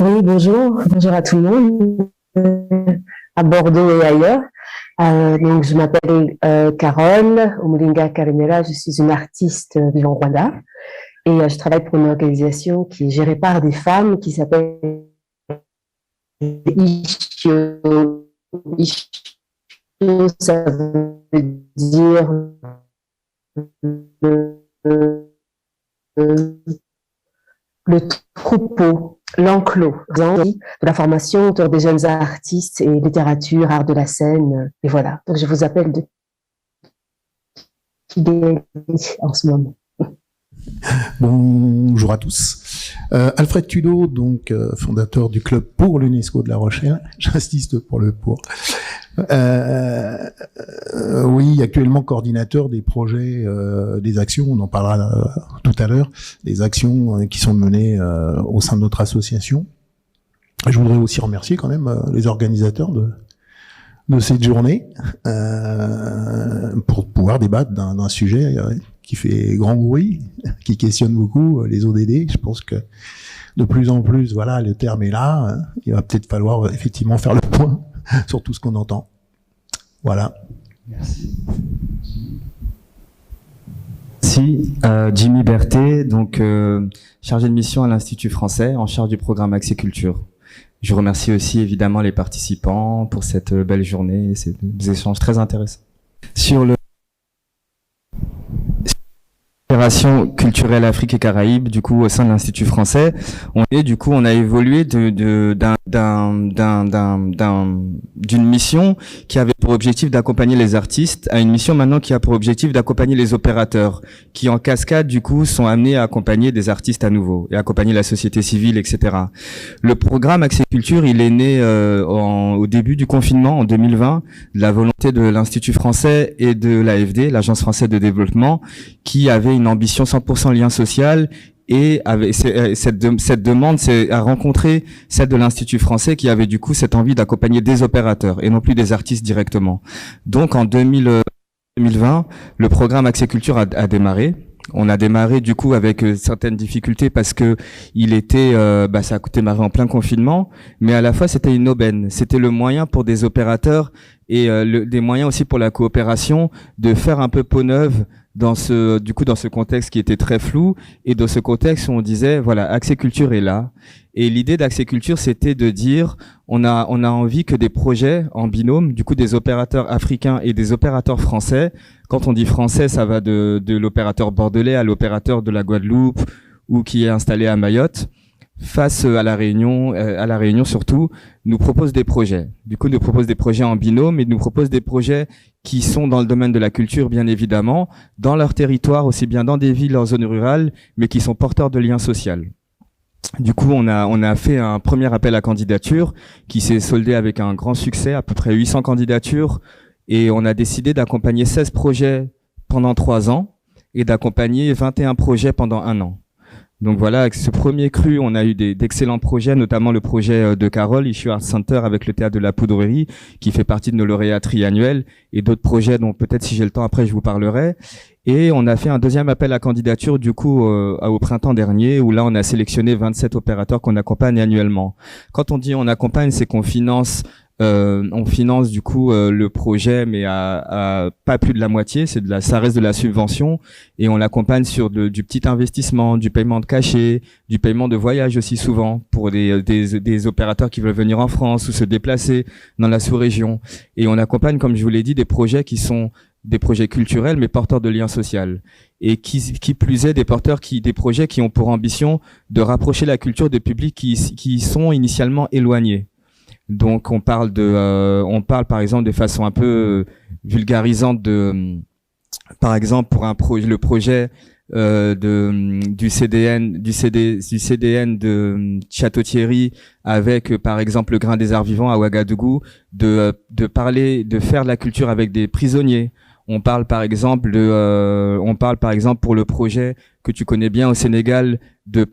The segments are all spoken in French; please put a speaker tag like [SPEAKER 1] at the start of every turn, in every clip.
[SPEAKER 1] Oui, bonjour à tout le monde, à Bordeaux et ailleurs. Donc, je m'appelle Carole Omulinga Karemera, je suis une artiste vivant au Rwanda et je travaille pour une organisation qui est gérée par des femmes qui s'appelle Ishio. Ishio, ça veut dire le, le troupeau, l'enclos, de la formation autour des jeunes artistes et littérature, art de la scène, et voilà. Donc je vous appelle de Kigali en ce moment.
[SPEAKER 2] Bonjour à tous. Alfred Tulot, donc fondateur du club pour l'UNESCO de La Rochelle. J'insiste pour le pour. Oui, actuellement coordinateur des projets, des actions, on en parlera tout à l'heure, des actions qui sont menées au sein de notre association. Je voudrais aussi remercier quand même les organisateurs de cette journée pour pouvoir débattre d'un sujet qui fait grand bruit, qui questionne beaucoup les ODD. Je pense que de plus en plus, voilà, le terme est là. Il va peut-être falloir effectivement faire le point sur tout ce qu'on entend. Voilà.
[SPEAKER 3] Merci. Si, Jimmy Berthet, donc chargé de mission à l'Institut français, en charge du programme Accès Culture. Je remercie aussi évidemment les participants pour cette belle journée et ces échanges très intéressants. Sur le Fédération culturelle Afrique et Caraïbes, du coup, au sein de l'Institut français, on a évolué d'une mission qui avait pour objectif d'accompagner les artistes à une mission maintenant qui a pour objectif d'accompagner les opérateurs, qui en cascade, du coup, sont amenés à accompagner des artistes à nouveau et accompagner la société civile, etc. Le programme Accès Culture, il est né au début du confinement, en 2020, de la volonté de l'Institut français et de l'AFD, l'Agence française de développement, qui avait une ambition 100% lien social et avec cette demande a rencontré celle de l'Institut français qui avait du coup cette envie d'accompagner des opérateurs et non plus des artistes directement. Donc en 2020, le programme Accès Culture a démarré. On a démarré du coup avec certaines difficultés parce que ça a démarré en plein confinement, mais à la fois c'était une aubaine, c'était le moyen pour des opérateurs et des moyens aussi pour la coopération de faire un peu peau neuve dans ce contexte qui était très flou et dans ce contexte où on disait voilà, Accès Culture est là. Et l'idée d'Accès Culture, c'était de dire on a envie que des projets en binôme, du coup des opérateurs africains et des opérateurs français. Quand on dit français, ça va de l'opérateur bordelais à l'opérateur de la Guadeloupe ou qui est installé à Mayotte. Face à la Réunion surtout, nous propose des projets. Du coup, nous propose des projets en binôme et nous propose des projets qui sont dans le domaine de la culture, bien évidemment, dans leur territoire, aussi bien dans des villes, en zones rurales, mais qui sont porteurs de liens sociaux. Du coup, on a fait un premier appel à candidature qui s'est soldé avec un grand succès, à peu près 800 candidatures, et on a décidé d'accompagner 16 projets pendant 3 ans et d'accompagner 21 projets pendant 1 an. Donc voilà, avec ce premier cru, on a eu d'excellents projets, notamment le projet de Carole, Issue Art Center avec le théâtre de la Poudrerie, qui fait partie de nos lauréats triannuels, et d'autres projets dont peut-être si j'ai le temps après je vous parlerai. Et on a fait un deuxième appel à candidature du coup au printemps dernier, où là on a sélectionné 27 opérateurs qu'on accompagne annuellement. Quand on dit on accompagne, c'est qu'on finance du coup le projet, mais à pas plus de la moitié. Ça reste de la subvention et on l'accompagne sur du petit investissement, du paiement de cachet, du paiement de voyage aussi souvent pour des opérateurs qui veulent venir en France ou se déplacer dans la sous-région. Et on accompagne, comme je vous l'ai dit, des projets qui sont des projets culturels mais porteurs de liens sociaux et qui plus est des projets qui ont pour ambition de rapprocher la culture des publics qui sont initialement éloignés. Donc on parle par exemple de façon un peu vulgarisante par exemple pour le projet du CDN de Château-Thierry avec par exemple le Grain des Arts Vivants à Ouagadougou, de faire de la culture avec des prisonniers. On parle par exemple pour le projet que tu connais bien au Sénégal, de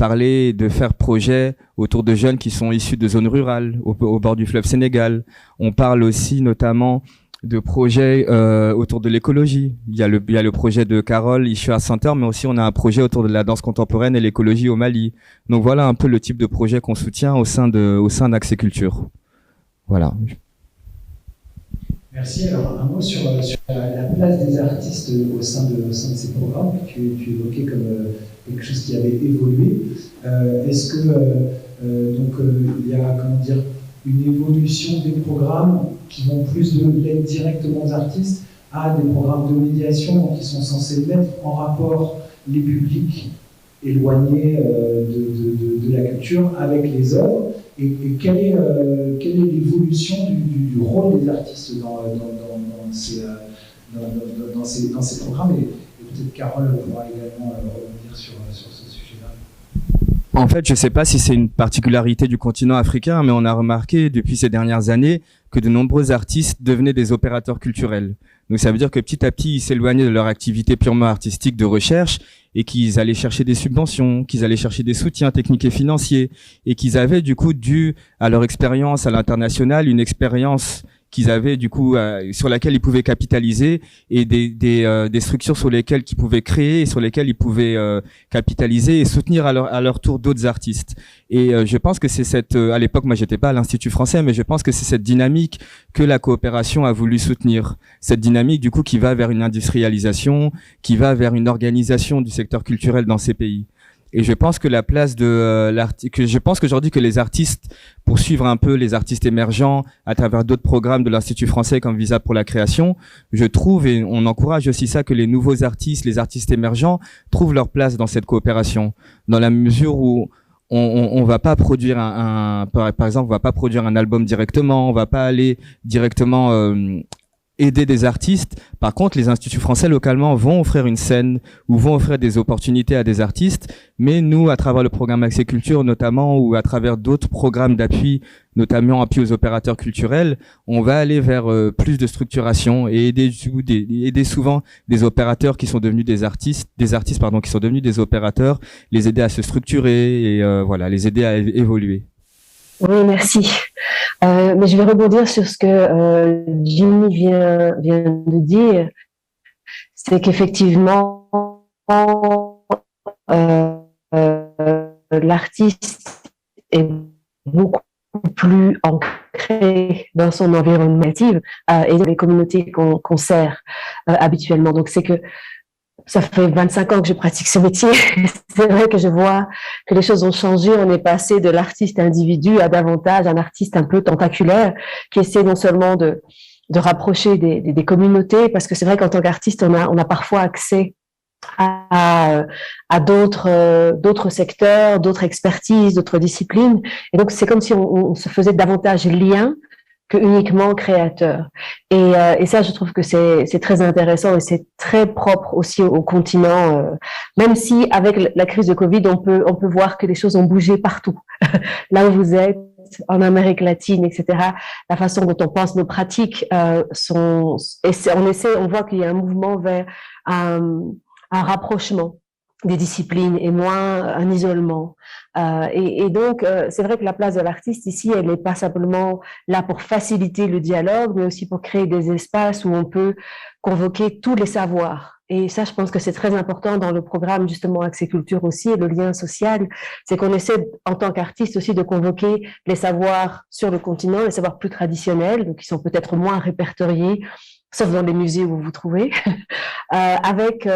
[SPEAKER 3] faire projet autour de jeunes qui sont issus de zones rurales au bord du fleuve Sénégal. On parle aussi notamment de projets autour de l'écologie. Il y a le projet de Carole Ishua Center, mais aussi on a un projet autour de la danse contemporaine et l'écologie au Mali. Donc voilà un peu le type de projet qu'on soutient au sein d'Accès Culture. Voilà.
[SPEAKER 4] Merci. Alors, un mot sur la place des artistes au sein de ces programmes que tu évoquais comme quelque chose qui avait évolué. Est-ce que il y a, comment dire, une évolution des programmes qui vont plus de l'aide directement aux artistes à des programmes de médiation qui sont censés mettre en rapport les publics éloignés de la culture avec les œuvres? Et quelle est l'évolution du rôle des artistes dans ces programmes? Et peut-être Carole pourra également revenir sur ce sujet-là.
[SPEAKER 3] En fait, je ne sais pas si c'est une particularité du continent africain, mais on a remarqué depuis ces dernières années que de nombreux artistes devenaient des opérateurs culturels. Donc ça veut dire que petit à petit, ils s'éloignaient de leur activité purement artistique de recherche et qu'ils allaient chercher des subventions, qu'ils allaient chercher des soutiens techniques et financiers et qu'ils avaient du coup dû à leur expérience à l'international une expérience qu'ils avaient du coup sur laquelle ils pouvaient capitaliser et des structures sur lesquelles ils pouvaient créer et sur lesquelles ils pouvaient capitaliser et soutenir à leur tour d'autres artistes. Et je pense que c'est à l'époque, moi j'étais pas à l'Institut français, mais je pense que c'est cette dynamique que la coopération a voulu soutenir. Cette dynamique du coup qui va vers une industrialisation, qui va vers une organisation du secteur culturel dans ces pays. Et je pense que la place je pense qu'aujourd'hui que les artistes, pour suivre un peu les artistes émergents à travers d'autres programmes de l'Institut français comme Visa pour la création, je trouve, et on encourage aussi ça, que les nouveaux artistes, les artistes émergents trouvent leur place dans cette coopération. Dans la mesure où on va pas produire par exemple, on va pas produire un album directement, on va pas aller directement aider des artistes. Par contre, les instituts français localement vont offrir une scène ou vont offrir des opportunités à des artistes. Mais nous, à travers le programme Accès Culture notamment, ou à travers d'autres programmes d'appui, notamment appui aux opérateurs culturels, on va aller vers plus de structuration et aider souvent des opérateurs qui sont devenus des artistes qui sont devenus des opérateurs, les aider à se structurer et voilà, les aider à évoluer.
[SPEAKER 1] Oui, merci. Mais je vais rebondir sur ce que Jimmy vient de dire. C'est qu'effectivement, l'artiste est beaucoup plus ancré dans son environnement natif et dans les communautés qu'on sert habituellement. Donc, c'est que ça fait 25 ans que je pratique ce métier. C'est vrai que je vois que les choses ont changé. On est passé de l'artiste individu à davantage un artiste un peu tentaculaire qui essaie non seulement de rapprocher des communautés, parce que c'est vrai qu'en tant qu'artiste, on a parfois accès à d'autres secteurs, d'autres expertises, d'autres disciplines. Et donc, c'est comme si on se faisait davantage lien que uniquement créateur. Et ça, je trouve que c'est très intéressant et c'est très propre aussi au continent. Même si avec la crise de Covid, on peut voir que les choses ont bougé partout. Là où vous êtes, en Amérique latine, etc. La façon dont on pense nos pratiques on voit qu'il y a un mouvement vers un rapprochement des disciplines et moins un isolement. Et donc, c'est vrai que la place de l'artiste ici, elle n'est pas simplement là pour faciliter le dialogue, mais aussi pour créer des espaces où on peut convoquer tous les savoirs. Et ça, je pense que c'est très important dans le programme, justement, Accès Culture aussi, et le lien social, c'est qu'on essaie, en tant qu'artiste aussi, de convoquer les savoirs sur le continent, les savoirs plus traditionnels, donc qui sont peut-être moins répertoriés, sauf dans les musées où vous vous trouvez, avec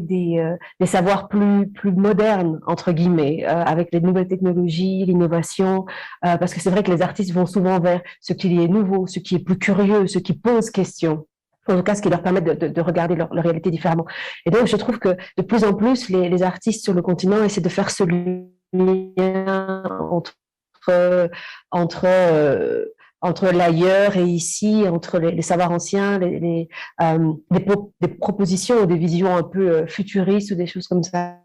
[SPEAKER 1] des savoirs plus modernes, entre guillemets, avec les nouvelles technologies, l'innovation, parce que c'est vrai que les artistes vont souvent vers ce qui est nouveau, ce qui est plus curieux, ce qui pose question. En tout cas, ce qui leur permet de regarder leur réalité différemment. Et donc, je trouve que de plus en plus, les artistes sur le continent essaient de faire ce lien entre l'ailleurs et ici, entre les savoirs anciens, des propositions ou des visions un peu futuristes ou des choses comme ça.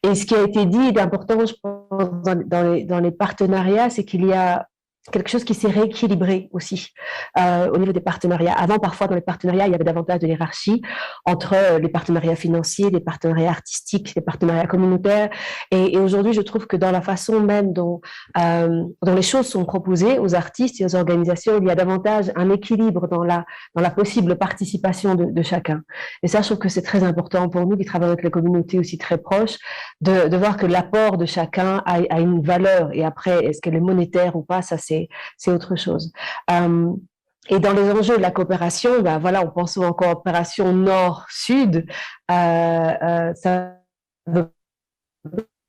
[SPEAKER 1] Et ce qui a été dit d'important, je pense, dans les partenariats, c'est qu'il y a quelque chose qui s'est rééquilibré aussi au niveau des partenariats. Avant, parfois, dans les partenariats, il y avait davantage de hiérarchie entre les partenariats financiers, les partenariats artistiques, les partenariats communautaires. Et aujourd'hui, je trouve que dans la façon même dont les choses sont proposées aux artistes et aux organisations, il y a davantage un équilibre dans la possible participation de chacun. Et ça, je trouve que c'est très important pour nous qui travaillons avec les communautés aussi très proches, de voir que l'apport de chacun a une valeur. Et après, est-ce qu'elle est monétaire ou pas, ça c'est autre chose. Et dans les enjeux de la coopération, ben voilà, on pense souvent en coopération nord-sud. Ça veut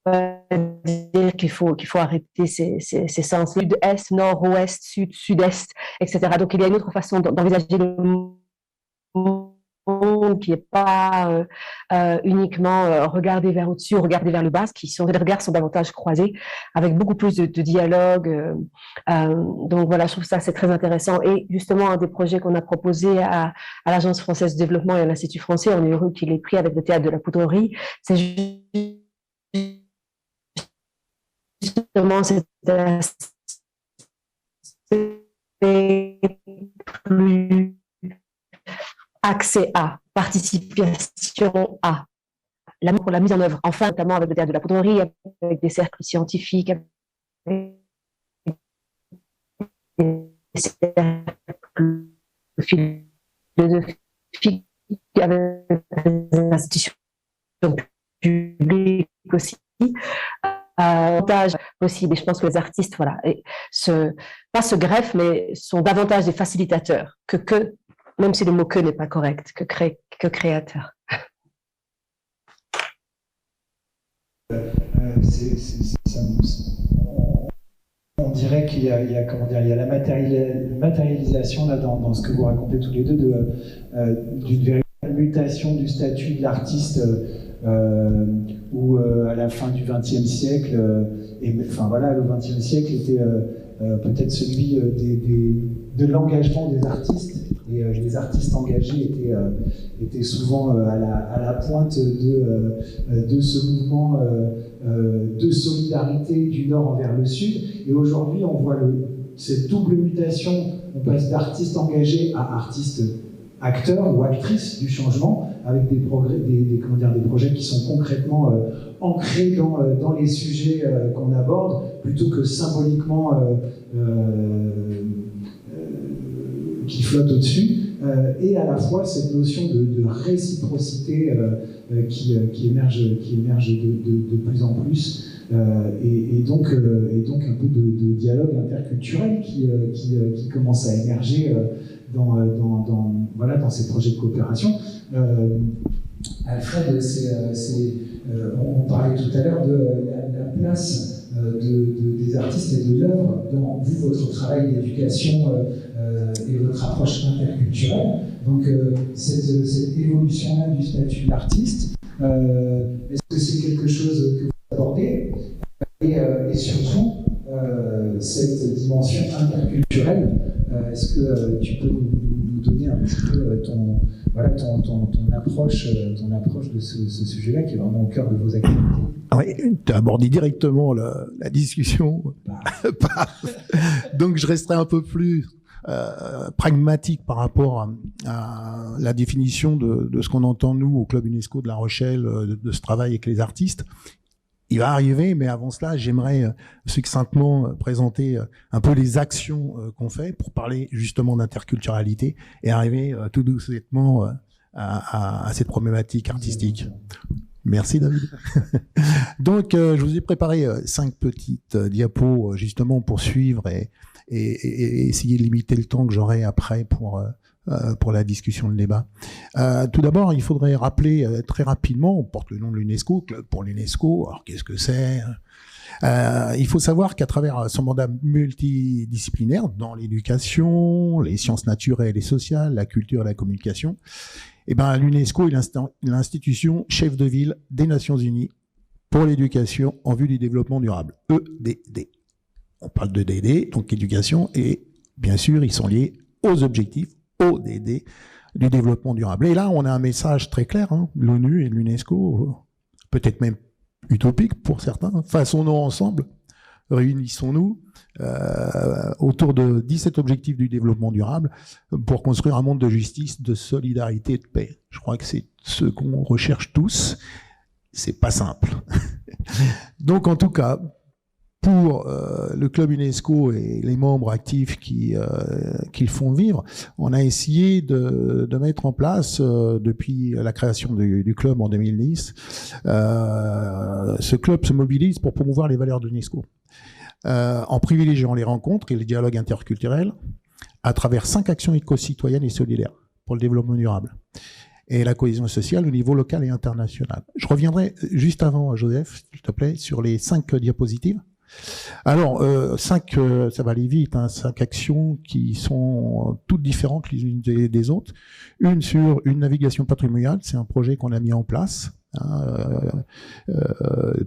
[SPEAKER 1] pas dire qu'il faut arrêter ces sens sud-est, nord-ouest, sud, sud-est, etc. Donc il y a une autre façon d'envisager le monde qui n'est pas uniquement regarder vers au-dessus, regarder vers le bas, les regards sont davantage croisés, avec beaucoup plus de dialogue. Donc voilà, je trouve ça c'est très intéressant. Et justement, un des projets qu'on a proposé à l'Agence française de développement et à l'Institut français, on est heureux qu'il ait pris avec le théâtre de la Poudrerie, c'est justement cet aspect plus accès à, participation à, pour la mise en œuvre, enfin, notamment avec le théâtre de la Poudrerie, avec des cercles scientifiques, avec des cercles philosophiques, avec des institutions publiques aussi. Davantage possible. Et je pense que les artistes, voilà, pas se greffent, mais sont davantage des facilitateurs que même si le mot que n'est pas correct, que créateur.
[SPEAKER 4] On dirait qu'il y a comment dire, il y a la matérialisation là dans ce que vous racontez tous les deux d'une véritable mutation du statut de l'artiste où à la fin du XXe siècle, enfin voilà, le XXe siècle était peut-être celui de l'engagement des artistes. Et les artistes engagés étaient souvent à la pointe de ce mouvement de solidarité du Nord envers le Sud. Et aujourd'hui, on voit cette double mutation. On passe d'artistes engagés à artistes acteurs ou actrices du changement, avec des projets qui sont concrètement ancrés dans les sujets qu'on aborde, plutôt que symboliquement qui flotte au-dessus, et à la fois cette notion de réciprocité qui émerge de plus en plus, et donc un peu de dialogue interculturel qui commence à émerger dans ces projets de coopération. Alfred, on parlait tout à l'heure de la place des artistes et de l'œuvre dans votre travail d'éducation et votre approche interculturelle. Donc cette évolution-là du statut de l'artiste, est-ce que c'est quelque chose que vous abordez, et surtout cette dimension interculturelle, est-ce que tu peux nous donner un petit peu ton approche de ce sujet-là qui est vraiment au cœur de vos activités?
[SPEAKER 2] Oui, tu as abordé directement la discussion. Donc je resterai un peu plus pragmatique par rapport à la définition de ce qu'on entend nous au Club UNESCO de La Rochelle, de ce travail avec les artistes. Il va arriver, mais avant cela, j'aimerais succinctement présenter un peu les actions qu'on fait pour parler justement d'interculturalité et arriver tout doucement à cette problématique artistique. Merci David. Donc, je vous ai préparé 5 petites diapos justement pour suivre et essayer de limiter le temps que j'aurai après pour la discussion, le débat. Tout d'abord, il faudrait rappeler très rapidement, on porte le nom de l'UNESCO, Club pour l'UNESCO. Alors, qu'est-ce que c'est? Il faut savoir qu'à travers son mandat multidisciplinaire dans l'éducation, les sciences naturelles et sociales, la culture et la communication, l'UNESCO est l'institution chef de ville des Nations Unies pour l'éducation en vue du développement durable, EDD. On parle d'EDD, donc éducation, et bien sûr, ils sont liés aux objectifs ODD du développement durable. Et là, on a un message très clair, l'ONU et l'UNESCO, peut-être même utopique pour certains, façonnons ensemble réunissons-nous autour de 17 objectifs du développement durable pour construire un monde de justice, de solidarité et de paix. Je crois que c'est ce qu'on recherche tous. C'est pas simple. Donc, en tout cas, pour le club UNESCO et les membres actifs qui le font vivre, on a essayé de mettre en place, depuis la création du club en 2010, ce club se mobilise pour promouvoir les valeurs de l'UNESCO, en privilégiant les rencontres et les dialogues interculturels à travers 5 actions éco-citoyennes et solidaires pour le développement durable et la cohésion sociale au niveau local et international. Je reviendrai juste avant, Joseph, s'il te plaît, sur les 5 diapositives. Alors, 5, ça va aller vite, 5 actions qui sont toutes différentes les unes des autres. Une sur une navigation patrimoniale, c'est un projet qu'on a mis en place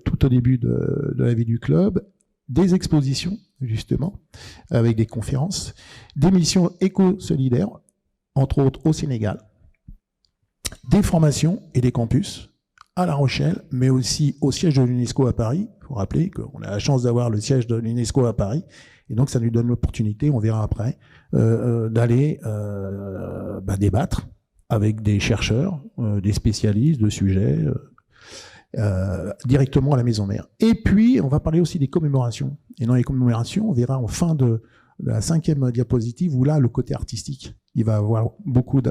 [SPEAKER 2] tout au début de la vie du club. Des expositions, justement, avec des conférences, des missions éco-solidaires, entre autres au Sénégal, des formations et des campus à La Rochelle, mais aussi au siège de l'UNESCO à Paris. Il faut rappeler qu'on a la chance d'avoir le siège de l'UNESCO à Paris, et donc ça nous donne l'opportunité, on verra après, d'aller débattre avec des chercheurs, des spécialistes de sujets, directement à la maison mère. Et puis, on va parler aussi des commémorations. Et dans les commémorations, on verra en fin de la 5e diapositive où là, le côté artistique, il va avoir beaucoup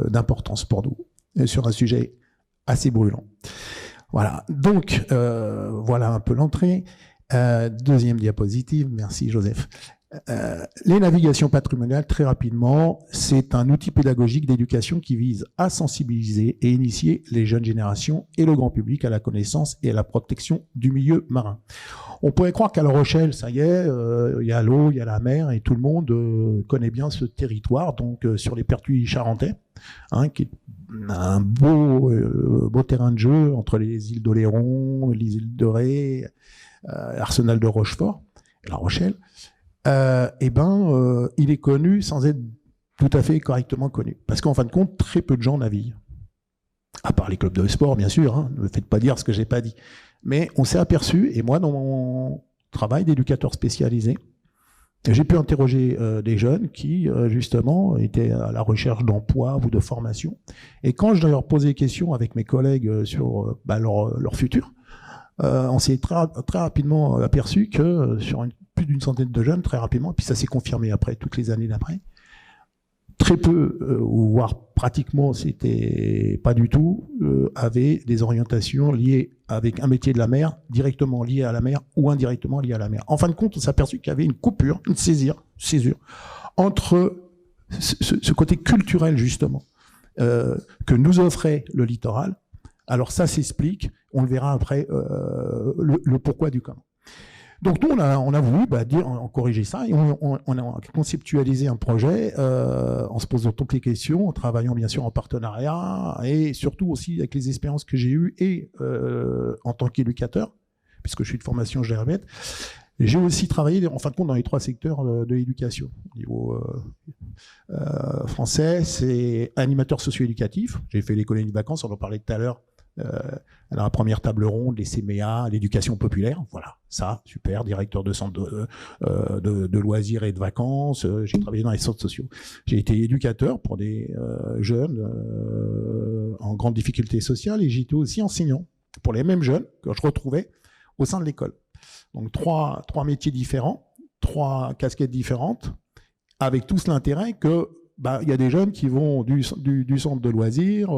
[SPEAKER 2] d'importance pour nous sur un sujet assez brûlant. Voilà. Donc, voilà un peu l'entrée. Deuxième diapositive. Merci, Joseph. Les navigations patrimoniales, très rapidement, c'est un outil pédagogique d'éducation qui vise à sensibiliser et initier les jeunes générations et le grand public à la connaissance et à la protection du milieu marin. On pourrait croire qu'à La Rochelle, ça y est, il y a l'eau, il y a la mer, et tout le monde connaît bien ce territoire, donc sur les pertuis charentais, qui est un beau terrain de jeu entre les îles d'Oléron, les îles de Ré, l'arsenal de Rochefort, et La Rochelle. Il est connu sans être tout à fait correctement connu. Parce qu'en fin de compte, très peu de gens naviguent. À part les clubs de sport, bien sûr, ne me faites pas dire ce que j'ai pas dit. Mais on s'est aperçu, et moi, dans mon travail d'éducateur spécialisé, j'ai pu interroger des jeunes qui, justement, étaient à la recherche d'emploi ou de formation. Et quand je leur posais des questions avec mes collègues sur leur futur, on s'est très rapidement aperçu que sur plus d'une centaine de jeunes, très rapidement, et puis ça s'est confirmé après, toutes les années d'après, très peu, voire pratiquement, c'était pas du tout, avaient des orientations liées avec un métier de la mer, directement lié à la mer ou indirectement lié à la mer. En fin de compte, on s'est aperçu qu'il y avait une coupure, une césure entre ce côté culturel, justement, que nous offrait le littoral. Alors ça s'explique, on le verra après, le pourquoi du comment. Donc nous, on a voulu corriger ça, et on a conceptualisé un projet en se posant toutes les questions, en travaillant bien sûr en partenariat, et surtout aussi avec les expériences que j'ai eues, et en tant qu'éducateur, puisque je suis de formation, je le répète. J'ai aussi travaillé, en fin de compte, dans les 3 secteurs de l'éducation. Au niveau français, c'est animateur socio-éducatif. J'ai fait les colonies de vacances, on en parlait tout à l'heure, à la première table ronde, les CMEA, l'éducation populaire, voilà, ça, super, directeur de centre de loisirs et de vacances, j'ai travaillé dans les centres sociaux. J'ai été éducateur pour des jeunes en grande difficulté sociale, et j'ai été aussi enseignant pour les mêmes jeunes que je retrouvais au sein de l'école. Donc 3 métiers différents, 3 casquettes différentes, avec tous l'intérêt que il y a des jeunes qui vont du centre de loisirs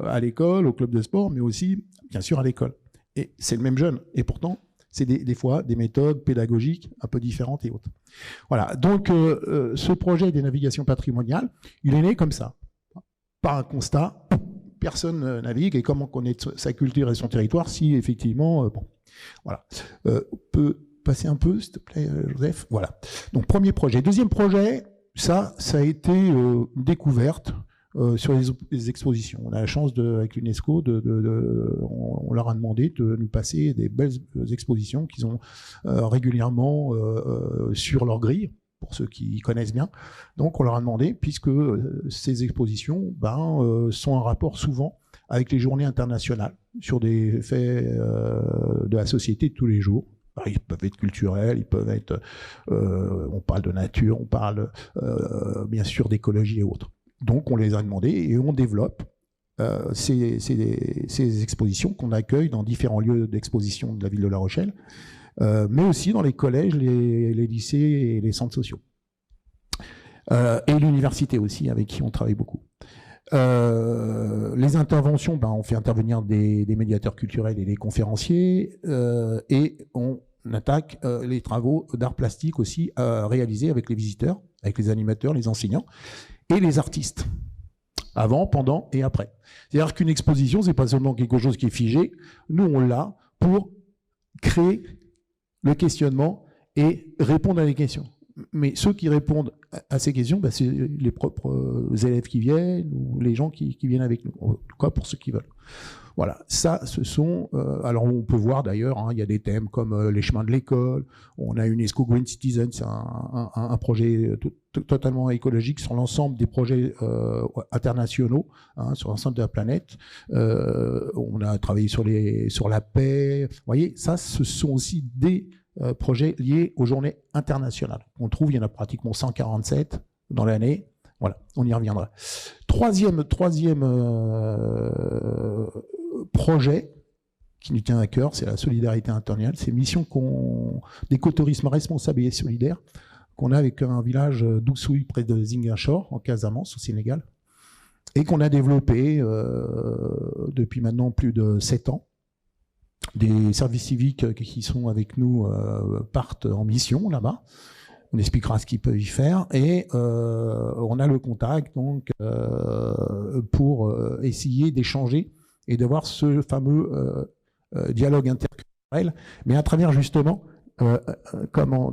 [SPEAKER 2] à l'école, au club de sport, mais aussi, bien sûr, à l'école. Et c'est le même jeune. Et pourtant, c'est des fois des méthodes pédagogiques un peu différentes et autres. Voilà. Donc, ce projet des navigations patrimoniales, il est né comme ça. Par un constat, personne navigue, et comment connaître sa culture et son territoire si, effectivement, voilà. On peut passer un peu, s'il te plaît, Joseph. Voilà. Donc, premier projet. Deuxième projet, ça a été une découverte sur les expositions. On a la chance, avec l'UNESCO, on leur a demandé de nous passer des belles expositions qu'ils ont régulièrement sur leur grille, pour ceux qui connaissent bien. Donc on leur a demandé, puisque ces expositions sont en rapport souvent avec les journées internationales, sur des faits de la société de tous les jours, Alors, ils peuvent être culturels, ils peuvent être, on parle de nature, on parle bien sûr d'écologie et autres. Donc on les a demandés et on développe ces expositions qu'on accueille dans différents lieux d'exposition de la ville de La Rochelle, mais aussi dans les collèges, les lycées et les centres sociaux. Et l'université aussi, avec qui on travaille beaucoup. Les interventions, on fait intervenir des médiateurs culturels et des conférenciers, et on attaque les travaux d'art plastique aussi réalisés avec les visiteurs, avec les animateurs, les enseignants et les artistes, avant, pendant et après. C'est-à-dire qu'une exposition, c'est pas seulement quelque chose qui est figé, nous on l'a pour créer le questionnement et répondre à des questions. Mais ceux qui répondent à ces questions, c'est les propres élèves qui viennent ou les gens qui viennent avec nous, en tout cas pour ceux qui veulent. Voilà, ça, ce sont... alors on peut voir d'ailleurs, il y a des thèmes comme les chemins de l'école, on a UNESCO Green Citizen, c'est un projet totalement écologique sur l'ensemble des projets internationaux, sur l'ensemble de la planète. On a travaillé sur la paix. Vous voyez, ça, ce sont aussi des projets liés aux journées internationales. On trouve, il y en a pratiquement 147 dans l'année. Voilà, on y reviendra. Troisième projet qui nous tient à cœur, c'est la solidarité internationale. C'est une mission d'écotourisme responsable et solidaire qu'on a avec un village d'Oussouy près de Ziguinchor, en Casamance, au Sénégal, et qu'on a développé depuis maintenant plus de 7 ans. Des services civiques qui sont avec nous partent en mission là-bas. On expliquera ce qu'ils peuvent y faire et on a le contact donc pour essayer d'échanger et d'avoir ce fameux dialogue interculturel, mais à travers justement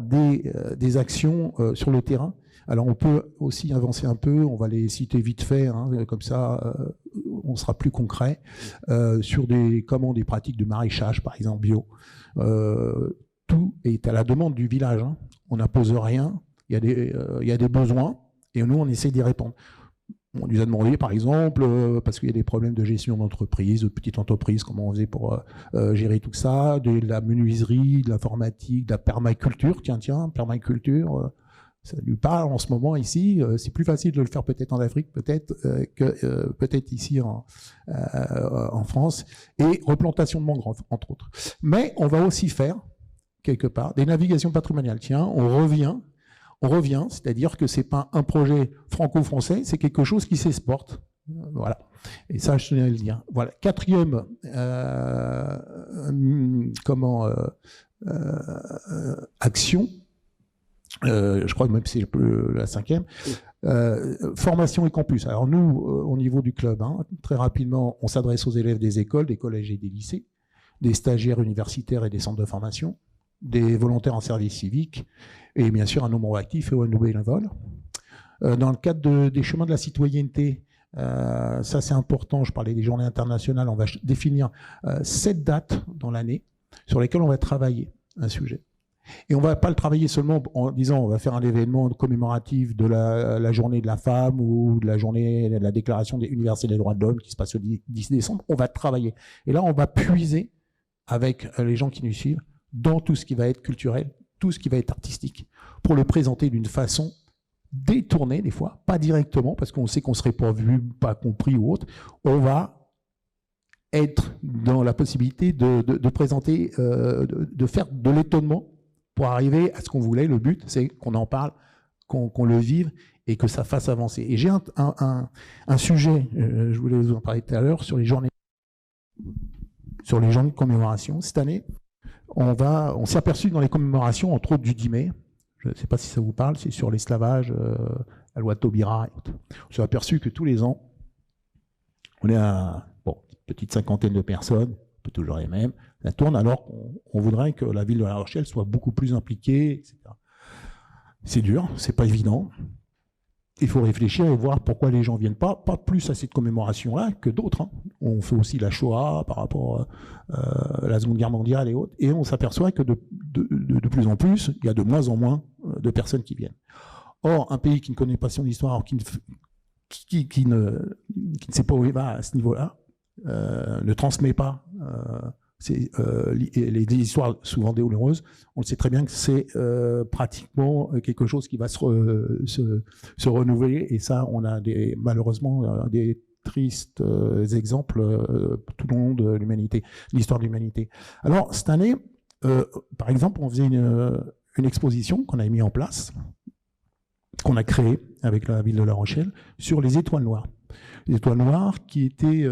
[SPEAKER 2] des actions sur le terrain. Alors on peut aussi avancer un peu, on va les citer vite fait, comme ça on sera plus concret, sur des pratiques de maraîchage par exemple bio. Tout est à la demande du village, on n'impose rien, il y a des besoins et nous on essaie d'y répondre. On lui a demandé par exemple, parce qu'il y a des problèmes de gestion d'entreprise, de petites entreprises, comment on faisait pour gérer tout ça, de la menuiserie, de l'informatique, de la permaculture, permaculture, ça lui parle en ce moment ici, c'est plus facile de le faire peut-être en Afrique, peut-être que peut-être ici en France, et replantation de mangroves, entre autres. Mais on va aussi faire, quelque part, des navigations patrimoniales. Tiens, on revient, c'est-à-dire que c'est pas un projet franco-français, c'est quelque chose qui s'exporte. Voilà. Et ça, je tenais à le dire. Voilà. Quatrième, action. Je crois que même c'est la cinquième. Formation et campus. Alors nous, au niveau du club, très rapidement, on s'adresse aux élèves des écoles, des collèges et des lycées, des stagiaires universitaires et des centres de formation, des volontaires en service civique, et bien sûr à nos membres actifs et à nos bénévoles. Dans le cadre des chemins de la citoyenneté, ça c'est important, je parlais des journées internationales, on va définir 7 dates dans l'année sur lesquelles on va travailler un sujet. Et on va pas le travailler seulement en disant on va faire un événement commémoratif de la journée de la femme ou de la journée de la déclaration universelle des droits de l'homme qui se passe le 10 décembre, on va travailler. Et là on va puiser avec les gens qui nous suivent dans tout ce qui va être culturel, tout ce qui va être artistique, pour le présenter d'une façon détournée des fois, pas directement, parce qu'on sait qu'on serait pas vu, pas compris ou autre. On va être dans la possibilité de présenter, de faire de l'étonnement pour arriver à ce qu'on voulait. Le but, c'est qu'on en parle, qu'on le vive et que ça fasse avancer. Et j'ai un sujet, je voulais vous en parler tout à l'heure, sur les journées de commémoration. Cette année, on s'est aperçu que dans les commémorations, entre autres du 10 mai, je ne sais pas si ça vous parle, c'est sur l'esclavage, la loi Taubira et autres. On s'est aperçu que tous les ans, on est à une petite cinquantaine de personnes, un peu toujours les mêmes, ça tourne, alors qu'on voudrait que la ville de La Rochelle soit beaucoup plus impliquée, etc. C'est dur, c'est pas évident. Il faut réfléchir et voir pourquoi les gens viennent pas plus à cette commémoration-là que d'autres. On fait aussi la Shoah par rapport à la Seconde Guerre mondiale et autres, et on s'aperçoit que de plus en plus, il y a de moins en moins de personnes qui viennent. Or, un pays qui ne connaît pas son histoire, qui ne sait pas où il va à ce niveau-là, ne transmet pas c'est les histoires souvent douloureuses, on le sait très bien que c'est pratiquement quelque chose qui va se renouveler, et ça, on a malheureusement des tristes exemples tout au long de l'humanité, l'histoire de l'humanité. Alors, cette année, par exemple, on faisait une exposition qu'on a mis en place, qu'on a créée avec la ville de La Rochelle, sur les étoiles noires. Les étoiles noires qui étaient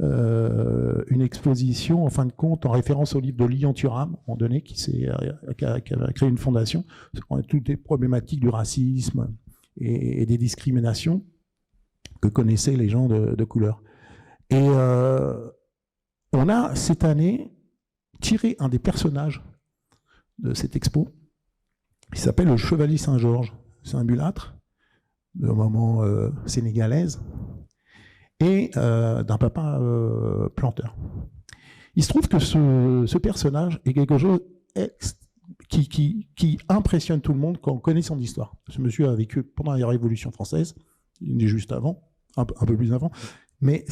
[SPEAKER 2] une exposition, en fin de compte, en référence au livre de Lilian Thuram, à un moment donné, qui a créé une fondation sur toutes les problématiques du racisme et des discriminations que connaissaient les gens de couleur. Et on a, cette année, tiré un des personnages de cette expo, qui s'appelle le Chevalier Saint-Georges. C'est un mulâtre de maman sénégalaise et d'un papa planteur. Il se trouve que ce personnage est quelque chose qui impressionne tout le monde quand on connaît son histoire. Ce monsieur a vécu pendant la Révolution française, il est juste avant, un peu plus avant, mais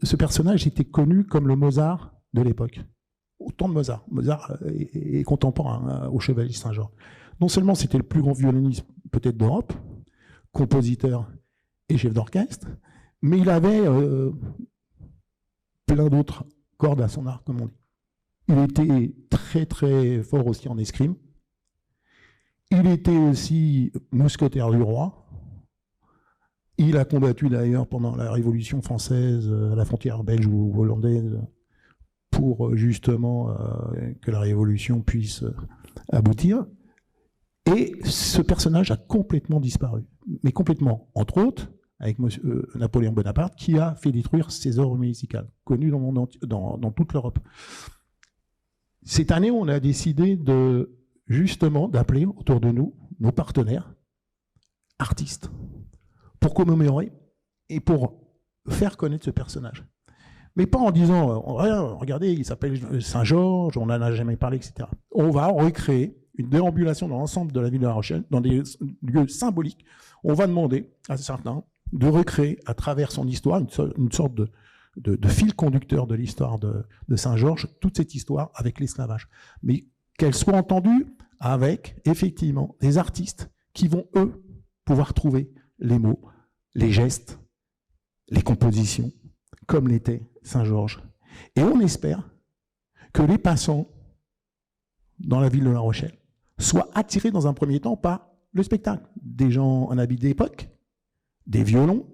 [SPEAKER 2] ce personnage était connu comme le Mozart de l'époque. Autant de Mozart. Mozart est contemporain au Chevalier Saint-Georges. Non seulement c'était le plus grand violoniste peut-être d'Europe, compositeur et chef d'orchestre, mais il avait plein d'autres cordes à son arc, comme on dit. Il était très très fort aussi en escrime. Il était aussi mousquetaire du roi. Il a combattu d'ailleurs pendant la Révolution française à la frontière belge ou hollandaise pour justement que la Révolution puisse aboutir. Et ce personnage a complètement disparu. Mais complètement, entre autres, avec Napoléon Bonaparte, qui a fait détruire ses œuvres musicales, connues dans toute l'Europe. Cette année, on a décidé justement d'appeler autour de nous nos partenaires artistes pour commémorer et pour faire connaître ce personnage. Mais pas en disant, regardez, il s'appelle Saint-Georges, on n'en a jamais parlé, etc. On va recréer une déambulation dans l'ensemble de la ville de La Rochelle, dans des lieux symboliques. On va demander à certains de recréer à travers son histoire une sorte de fil conducteur de l'histoire de Saint-Georges, toute cette histoire avec l'esclavage. Mais qu'elle soit entendue avec, effectivement, des artistes qui vont, eux, pouvoir trouver les mots, les gestes, les compositions, comme l'était Saint-Georges. Et on espère que les passants dans la ville de La Rochelle soient attirés dans un premier temps par le spectacle. Des gens en habit d'époque, des violons,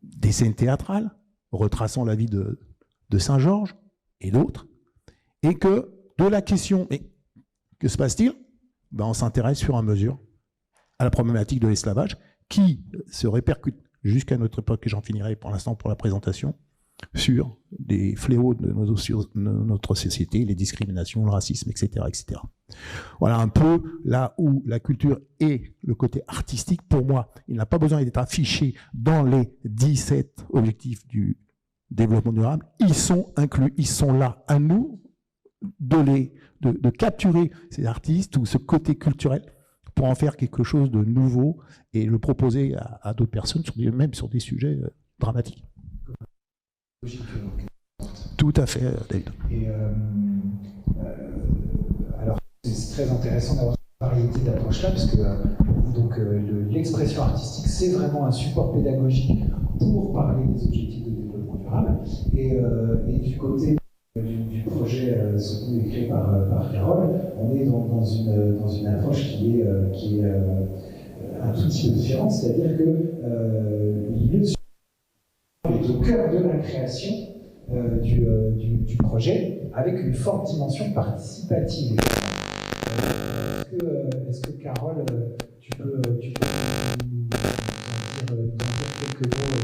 [SPEAKER 2] des scènes théâtrales, retraçant la vie de Saint-Georges et d'autres, et que de la question, mais que se passe-t-il? On s'intéresse sur à mesure à la problématique de l'esclavage, qui se répercute jusqu'à notre époque, et j'en finirai pour l'instant pour la présentation, sur des fléaux de notre société, les discriminations, le racisme, etc., etc. Voilà un peu là où la culture et le côté artistique, pour moi, il n'a pas besoin d'être affiché dans les 17 objectifs du développement durable. Ils sont inclus, ils sont là. À nous de capturer ces artistes ou ce côté culturel pour en faire quelque chose de nouveau et le proposer à d'autres personnes, même sur des sujets dramatiques. Tout à fait, David.
[SPEAKER 4] Et alors, c'est très intéressant d'avoir cette variété d'approche-là, parce que l'expression artistique, c'est vraiment un support pédagogique pour parler des objectifs de développement durable. Et du côté du projet créé par Carole, on est dans une approche qui est un tout petit peu différente, c'est-à-dire que l'idée est au cœur de la création du projet, avec une forte dimension participative. Est-ce que Carole, tu peux nous dire quelques mots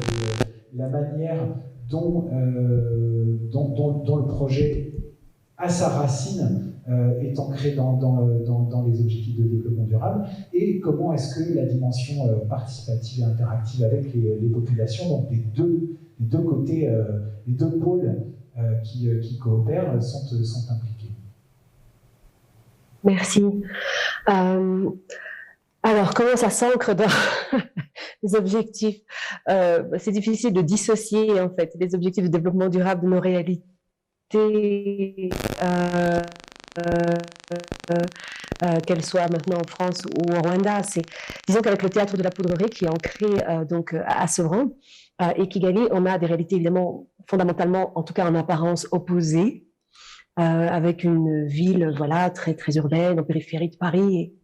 [SPEAKER 4] de la manière dont le projet a sa racine, est ancré dans les objectifs de développement durable, et comment est-ce que la dimension participative et interactive avec les populations, donc les deux côtés, les deux pôles qui coopèrent, sont impliqués.
[SPEAKER 1] Merci. Alors, comment ça s'ancre dans les objectifs? C'est difficile de dissocier, en fait, les objectifs de développement durable de nos réalités activités, qu'elles soient maintenant en France ou au Rwanda, disons qu'avec le théâtre de la Poudrerie qui est ancré donc à Sevran et Kigali, on a des réalités évidemment fondamentalement, en tout cas en apparence, opposées, avec une ville voilà très très urbaine en périphérie de Paris,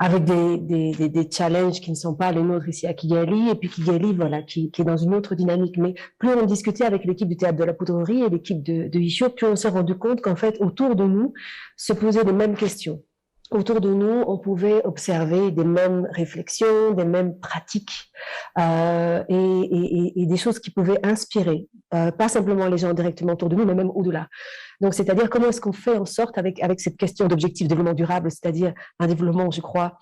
[SPEAKER 1] avec des challenges qui ne sont pas les nôtres ici à Kigali, et puis Kigali, voilà, qui est dans une autre dynamique. Mais plus on discutait avec l'équipe du Théâtre de la Poudrerie et l'équipe de Isho, plus on s'est rendu compte qu'en fait, autour de nous, se posaient les mêmes questions. Autour de nous, on pouvait observer des mêmes réflexions, des mêmes pratiques et des choses qui pouvaient inspirer, pas simplement les gens directement autour de nous, mais même au-delà. Donc, c'est-à-dire comment est-ce qu'on fait en sorte avec cette question d'objectif de développement durable, c'est-à-dire un développement, je crois,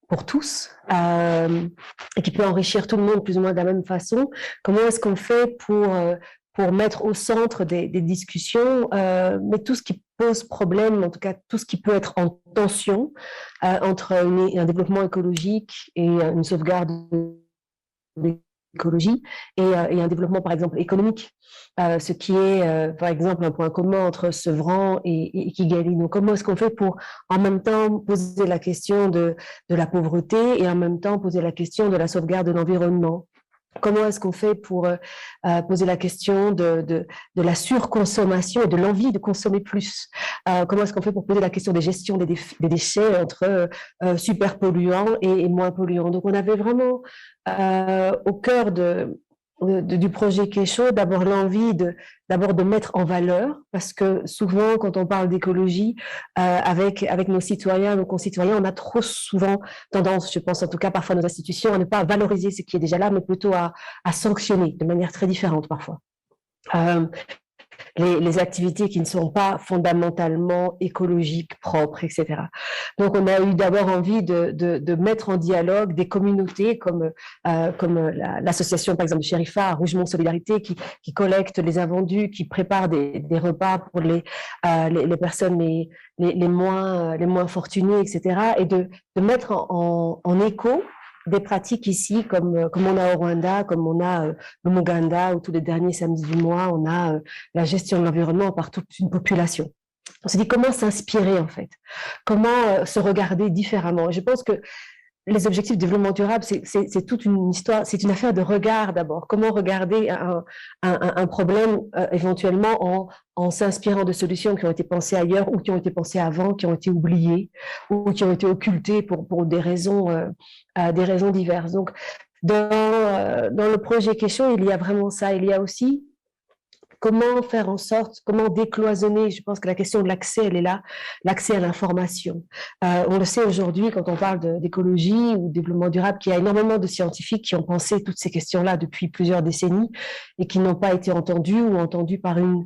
[SPEAKER 1] pour tous et qui peut enrichir tout le monde plus ou moins de la même façon. Comment est-ce qu'on fait pour mettre au centre des discussions, mais tout ce qui pose problème, en tout cas tout ce qui peut être en tension entre un développement écologique et une sauvegarde de l'écologie et un développement par exemple économique, ce qui est par exemple un point commun entre Sevran et Kigali. Donc comment est-ce qu'on fait pour en même temps poser la question de la pauvreté et en même temps poser la question de la sauvegarde de l'environnement? Comment est-ce qu'on fait pour poser la question de la surconsommation et de l'envie de consommer plus? Comment est-ce qu'on fait pour poser la question des gestions des déchets entre super polluants et moins polluants? Donc, on avait vraiment au cœur du projet Kesho, d'abord l'envie d'abord de mettre en valeur, parce que souvent quand on parle d'écologie avec nos citoyens, nos concitoyens, on a trop souvent tendance, je pense en tout cas parfois nos institutions, à ne pas valoriser ce qui est déjà là, mais plutôt à sanctionner de manière très différente parfois. Les activités qui ne sont pas fondamentalement écologiques, propres, etc. Donc, on a eu d'abord envie de mettre en dialogue des communautés comme l'association, par exemple, de Sherifa, Rougemont Solidarité, qui collecte les invendus, qui prépare des repas pour les personnes les moins fortunées, etc. Et de mettre en écho des pratiques ici, comme on a au Rwanda, comme on a le Muganda, où tous les derniers samedis du mois, on a la gestion de l'environnement par toute une population. On s'est dit comment s'inspirer en fait, comment se regarder différemment. Je pense que les objectifs de développement durable, c'est toute une histoire, c'est une affaire de regard d'abord. Comment regarder un problème éventuellement en s'inspirant de solutions qui ont été pensées ailleurs ou qui ont été pensées avant, qui ont été oubliées ou qui ont été occultées pour des raisons diverses. Donc, dans le projet Kesho, il y a vraiment ça. Il y a aussi comment faire en sorte, comment décloisonner. Je pense que la question de l'accès, elle est là, l'accès à l'information. On le sait aujourd'hui, quand on parle d'écologie ou de développement durable, qu'il y a énormément de scientifiques qui ont pensé toutes ces questions-là depuis plusieurs décennies et qui n'ont pas été entendus ou entendus par une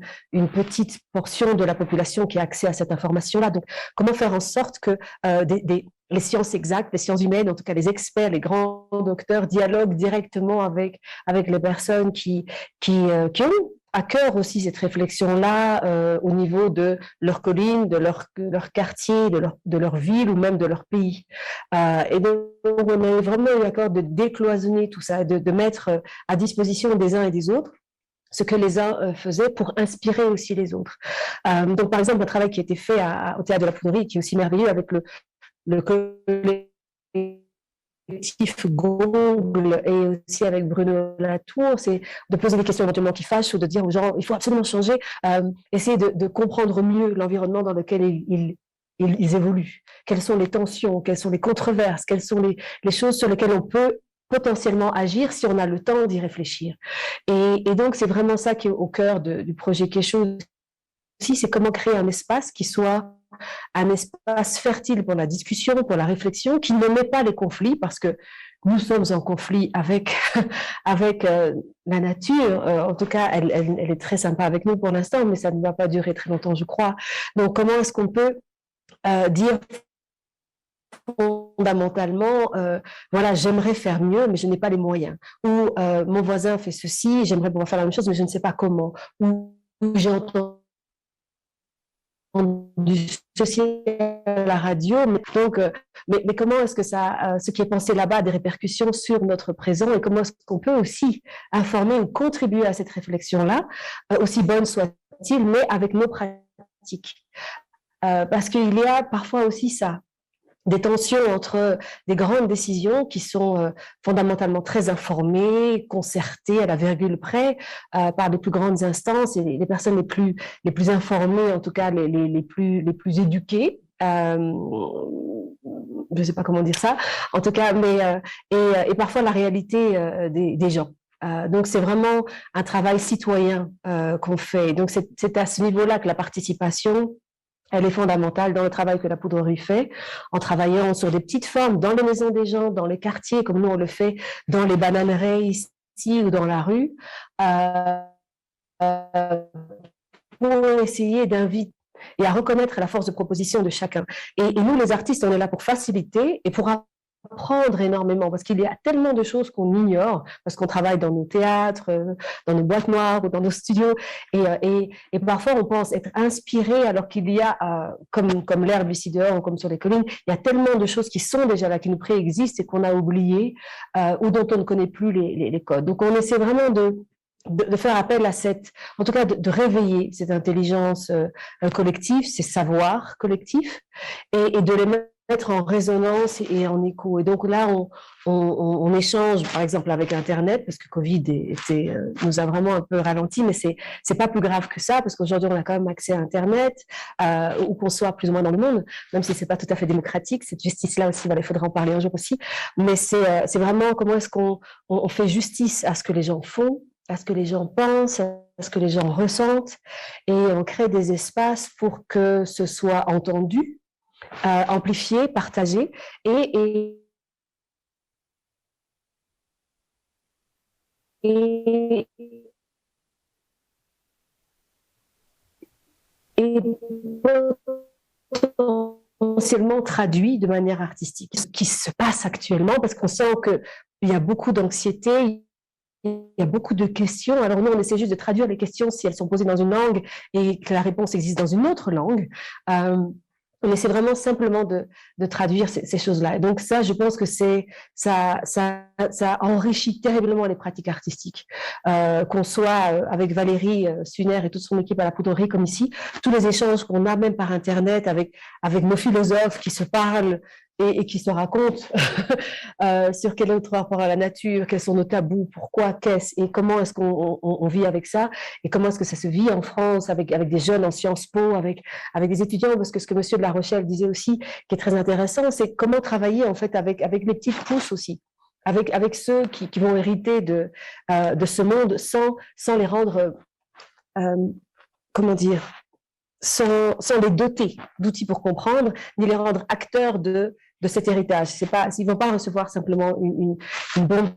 [SPEAKER 1] petite portion de la population qui a accès à cette information-là. Donc, comment faire en sorte que les sciences exactes, les sciences humaines, en tout cas les experts, les grands docteurs, dialoguent directement avec les personnes qui ont à cœur aussi cette réflexion-là au niveau de leur colline, de leur quartier, de leur ville ou même de leur pays. Et donc, on a vraiment eu à cœur de décloisonner tout ça, de mettre à disposition des uns et des autres ce que les uns faisaient pour inspirer aussi les autres. Donc, par exemple, un travail qui a été fait au Théâtre de la Poudrerie, qui est aussi merveilleux avec le collectif Gongle et aussi avec Bruno Latour, c'est de poser des questions éventuellement qui fâchent ou de dire aux gens il faut absolument changer, essayer de comprendre mieux l'environnement dans lequel ils évoluent. Quelles sont les tensions, quelles sont les controverses, quelles sont les choses sur lesquelles on peut potentiellement agir si on a le temps d'y réfléchir. Et donc c'est vraiment ça qui est au cœur du projet Kesho aussi, c'est comment créer un espace qui soit un espace fertile pour la discussion, pour la réflexion, qui ne met pas les conflits, parce que nous sommes en conflit avec la nature. En tout cas, elle est très sympa avec nous pour l'instant, mais ça ne va pas durer très longtemps, je crois. Donc, comment est-ce qu'on peut dire fondamentalement, voilà, j'aimerais faire mieux, mais je n'ai pas les moyens. Ou mon voisin fait ceci, j'aimerais pouvoir faire la même chose, mais je ne sais pas comment. Ou j'ai entendu ceci à la radio, mais comment est-ce que ce qui est pensé là-bas a des répercussions sur notre présent et comment est-ce qu'on peut aussi informer ou contribuer à cette réflexion-là, aussi bonne soit soit-il, mais avec nos pratiques. Parce qu'il y a parfois aussi ça, des tensions entre des grandes décisions qui sont fondamentalement très informées, concertées à la virgule près par les plus grandes instances et les personnes les plus informées, en tout cas les plus éduquées. Je ne sais pas comment dire ça, en tout cas, mais et parfois la réalité des gens. Donc c'est vraiment un travail citoyen qu'on fait. Donc c'est à ce niveau-là que la participation, elle est fondamentale dans le travail que la Poudrerie fait, en travaillant sur des petites formes dans les maisons des gens, dans les quartiers, comme nous on le fait dans les bananeraies ici ou dans la rue, pour essayer d'inviter et à reconnaître la force de proposition de chacun. Et nous, les artistes, on est là pour faciliter et pour apprendre énormément, parce qu'il y a tellement de choses qu'on ignore, parce qu'on travaille dans nos théâtres, dans nos boîtes noires ou dans nos studios, et parfois on pense être inspiré alors qu'il y a, comme l'herbe ici dehors ou comme sur les collines, il y a tellement de choses qui sont déjà là, qui nous préexistent et qu'on a oubliées, ou dont on ne connaît plus les codes. Donc on essaie vraiment de faire appel à en tout cas de réveiller cette intelligence collective, ces savoirs collectifs, et de les mettre en résonance et en écho. Et donc là, on échange, par exemple, avec Internet, parce que Covid nous a vraiment un peu ralenti, mais c'est pas plus grave que ça, parce qu'aujourd'hui, on a quand même accès à Internet, où qu'on soit plus ou moins dans le monde, même si c'est pas tout à fait démocratique. Cette justice-là aussi, il faudra en parler un jour aussi. Mais c'est vraiment comment est-ce qu'on fait justice à ce que les gens font, à ce que les gens pensent, à ce que les gens ressentent, et on crée des espaces pour que ce soit entendu, amplifié, partagé, et potentiellement traduit de manière artistique. Ce qui se passe actuellement, parce qu'on sent qu'il y a beaucoup d'anxiété, il y a beaucoup de questions. Alors nous, on essaie juste de traduire les questions si elles sont posées dans une langue et que la réponse existe dans une autre langue. On essaie vraiment simplement de traduire ces choses-là. Et donc ça, je pense que ça enrichit terriblement les pratiques artistiques. Qu'on soit avec Valérie Suner et toute son équipe à la Poudrerie comme ici, tous les échanges qu'on a même par Internet avec nos philosophes qui se parlent et qui se racontent sur quel est notre rapport à la nature, quels sont nos tabous, pourquoi, qu'est-ce, et comment est-ce qu'on vit avec ça, et comment est-ce que ça se vit en France avec des jeunes en Sciences Po, avec des étudiants, parce que ce que Monsieur de La Rochelle disait aussi, qui est très intéressant, c'est comment travailler en fait avec les petites pousses aussi, avec ceux qui vont hériter de ce monde sans les rendre, comment dire, sans les doter d'outils pour comprendre, ni les rendre acteurs de cet héritage. Ils vont pas recevoir simplement une bombe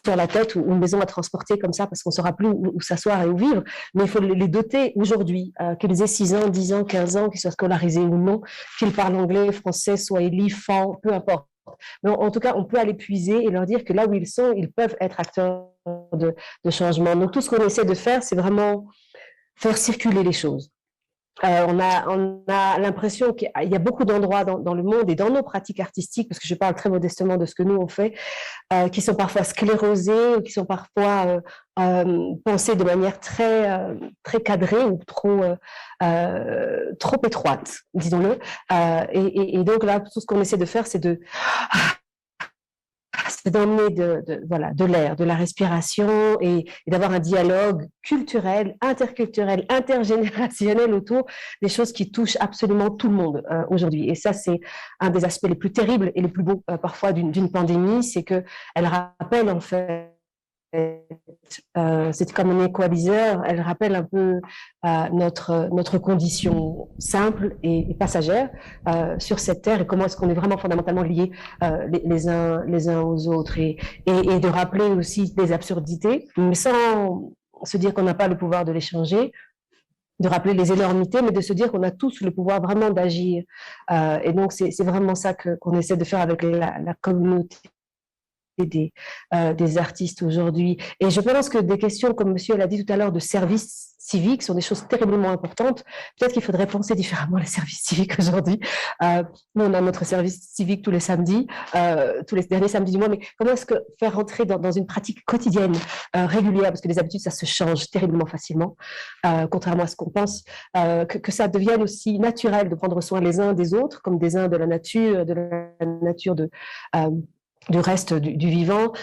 [SPEAKER 1] sur la tête ou une maison à transporter comme ça parce qu'on saura plus où s'asseoir et où vivre, mais il faut les doter aujourd'hui, qu'ils aient 6 ans, 10 ans, 15 ans, qu'ils soient scolarisés ou non, qu'ils parlent anglais, français, swahili, fan, peu importe. Mais en tout cas, on peut aller puiser et leur dire que là où ils sont, ils peuvent être acteurs de changement. Donc tout ce qu'on essaie de faire, c'est vraiment faire circuler les choses. On a l'impression qu'il y a beaucoup d'endroits dans le monde et dans nos pratiques artistiques, parce que je parle très modestement de ce que nous on fait, qui sont parfois sclérosés ou qui sont parfois pensés de manière très cadrée ou trop étroite, disons-le. Et donc là, tout ce qu'on essaie de faire, c'est d'emmener de l'air, de la respiration et d'avoir un dialogue culturel, interculturel, intergénérationnel autour des choses qui touchent absolument tout le monde aujourd'hui. Et ça, c'est un des aspects les plus terribles et les plus beaux parfois d'une pandémie, c'est que elle rappelle en fait, c'est comme un équaliseur, elle rappelle un peu notre condition simple et passagère sur cette terre et comment est-ce qu'on est vraiment fondamentalement liés les uns aux autres et de rappeler aussi des absurdités, mais sans se dire qu'on n'a pas le pouvoir de les changer, de rappeler les énormités, mais de se dire qu'on a tous le pouvoir vraiment d'agir. Et donc c'est vraiment ça qu'on essaie de faire avec la communauté des artistes aujourd'hui. Et je pense que des questions, comme monsieur l'a dit tout à l'heure, de service civiques sont des choses terriblement importantes. Peut-être qu'il faudrait penser différemment les services civiques aujourd'hui. Nous, on a notre service civique tous les samedis, tous les derniers samedis du mois, mais comment est-ce que faire rentrer dans une pratique quotidienne, régulière, parce que les habitudes, ça se change terriblement facilement, contrairement à ce qu'on pense, que ça devienne aussi naturel de prendre soin les uns des autres, comme des uns de la nature du reste du vivant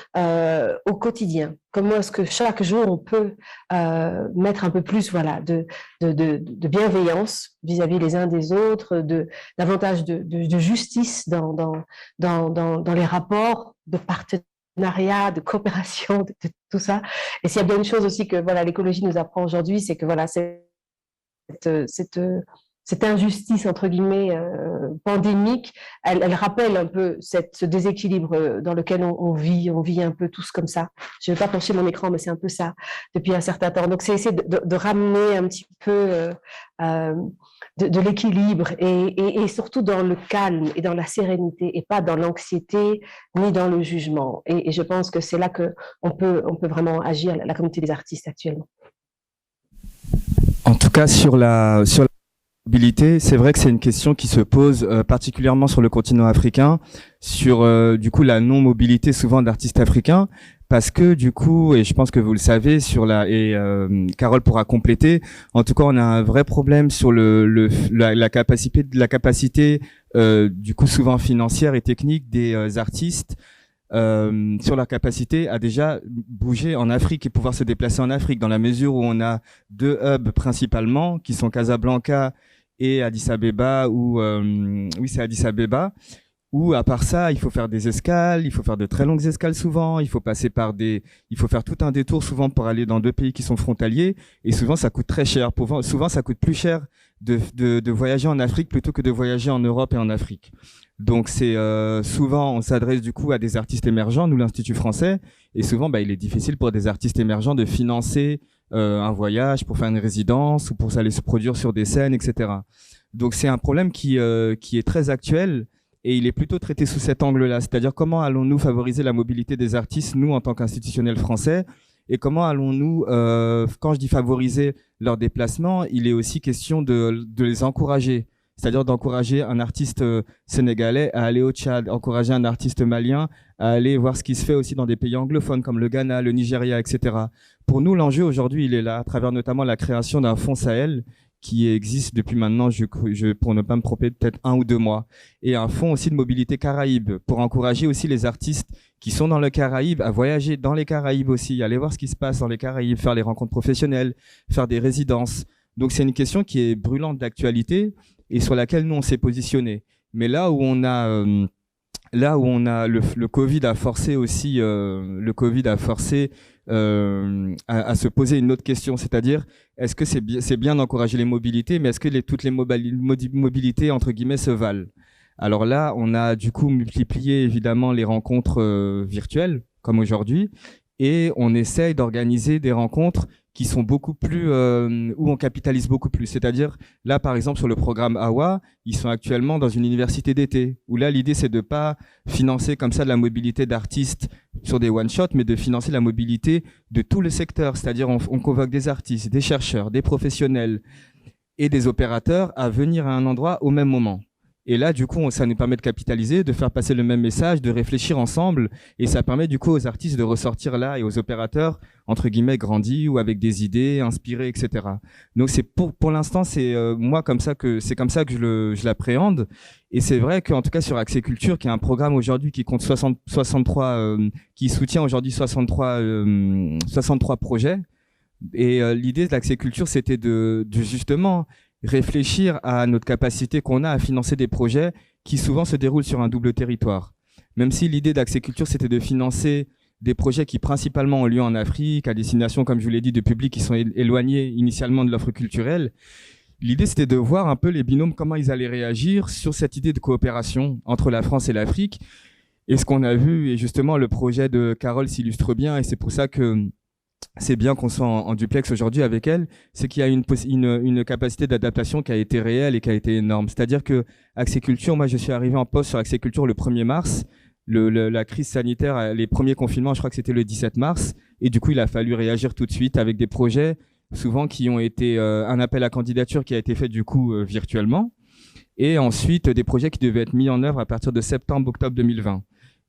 [SPEAKER 1] au quotidien. Comment est-ce que chaque jour on peut mettre un peu plus de bienveillance vis-à-vis les uns des autres, davantage de justice dans les rapports de partenariat, de coopération, de tout ça. Et s'il y a bien une chose aussi que l'écologie nous apprend aujourd'hui, c'est que cette injustice, entre guillemets, pandémique, elle rappelle un peu ce déséquilibre dans lequel on vit un peu tous comme ça. Je ne vais pas pencher mon écran, mais c'est un peu ça depuis un certain temps. Donc, c'est essayer de ramener un petit peu de l'équilibre et surtout dans le calme et dans la sérénité et pas dans l'anxiété ni dans le jugement. Et je pense que c'est là qu'on peut vraiment agir, la communauté des artistes actuellement.
[SPEAKER 3] En tout cas, sur la mobilité, c'est vrai que c'est une question qui se pose particulièrement sur le continent africain, sur du coup la non-mobilité souvent d'artistes africains, parce que du coup, et je pense que vous le savez, Carole pourra compléter, en tout cas on a un vrai problème sur la capacité du coup souvent financière et technique des artistes, sur leur capacité à déjà bouger en Afrique et pouvoir se déplacer en Afrique, dans la mesure où on a 2 hubs principalement qui sont Casablanca et Addis Abeba, c'est Addis Abeba, où à part ça, il faut faire des escales, il faut faire de très longues escales souvent, il faut faire tout un détour souvent pour aller dans 2 pays qui sont frontaliers, et souvent ça coûte très cher. Souvent ça coûte plus cher de voyager en Afrique plutôt que de voyager en Europe et en Afrique. Donc c'est souvent on s'adresse du coup à des artistes émergents, nous l'Institut français, et souvent il est difficile pour des artistes émergents de financer un voyage pour faire une résidence ou pour aller se produire sur des scènes, etc. Donc c'est un problème qui est très actuel et il est plutôt traité sous cet angle-là, c'est-à-dire comment allons-nous favoriser la mobilité des artistes, nous en tant qu'institutionnels français, et comment allons-nous, quand je dis favoriser leur déplacement, il est aussi question de les encourager. C'est-à-dire d'encourager un artiste sénégalais à aller au Tchad, encourager un artiste malien à aller voir ce qui se fait aussi dans des pays anglophones comme le Ghana, le Nigeria, etc. Pour nous, l'enjeu aujourd'hui, il est là, à travers notamment la création d'un fonds Sahel qui existe depuis maintenant, pour ne pas me tromper, peut-être 1 ou 2 mois, et un fonds aussi de mobilité Caraïbes pour encourager aussi les artistes qui sont dans le Caraïbes à voyager dans les Caraïbes aussi, aller voir ce qui se passe dans les Caraïbes, faire les rencontres professionnelles, faire des résidences. Donc c'est une question qui est brûlante d'actualité et sur laquelle nous on s'est positionné. Mais là où on a le Covid a forcé aussi à se poser une autre question, c'est-à-dire est-ce que c'est bien d'encourager les mobilités, mais est-ce que toutes les mobilités entre guillemets se valent? Alors là, on a du coup multiplié évidemment les rencontres virtuelles comme aujourd'hui, et on essaye d'organiser des rencontres qui sont beaucoup plus où on capitalise beaucoup plus. C'est-à-dire là, par exemple, sur le programme AWA, ils sont actuellement dans une université d'été où là, l'idée c'est de pas financer comme ça de la mobilité d'artistes sur des one-shots, mais de financer la mobilité de tout le secteur. C'est-à-dire on convoque des artistes, des chercheurs, des professionnels et des opérateurs à venir à un endroit au même moment. Et là, du coup, ça nous permet de capitaliser, de faire passer le même message, de réfléchir ensemble. Et ça permet, du coup, aux artistes de ressortir là et aux opérateurs, entre guillemets, grandis ou avec des idées, inspirées, etc. Donc, c'est pour l'instant, c'est moi comme ça que je l'appréhende. Et c'est vrai qu'en tout cas, sur Accès Culture, qui est un programme aujourd'hui qui compte 63, qui soutient aujourd'hui 63 projets. Et l'idée de l'Accès Culture, c'était de justement réfléchir à notre capacité qu'on a à financer des projets qui souvent se déroulent sur un double territoire. Même si l'idée d'Accès Culture, c'était de financer des projets qui principalement ont lieu en Afrique, à destination, comme je vous l'ai dit, de publics qui sont éloignés initialement de l'offre culturelle, l'idée c'était de voir un peu les binômes, comment ils allaient réagir sur cette idée de coopération entre la France et l'Afrique. Et ce qu'on a vu, et justement le projet de Carole s'illustre bien, et c'est pour ça que c'est bien qu'on soit en duplex aujourd'hui avec elle, c'est qu'il y a une capacité d'adaptation qui a été réelle et qui a été énorme. C'est-à-dire que Accès Culture, moi je suis arrivé en poste sur Accès Culture le 1er mars, la crise sanitaire, les premiers confinements, je crois que c'était le 17 mars, et du coup il a fallu réagir tout de suite avec des projets souvent qui ont été un appel à candidature qui a été fait du coup virtuellement, et ensuite des projets qui devaient être mis en œuvre à partir de septembre-octobre 2020.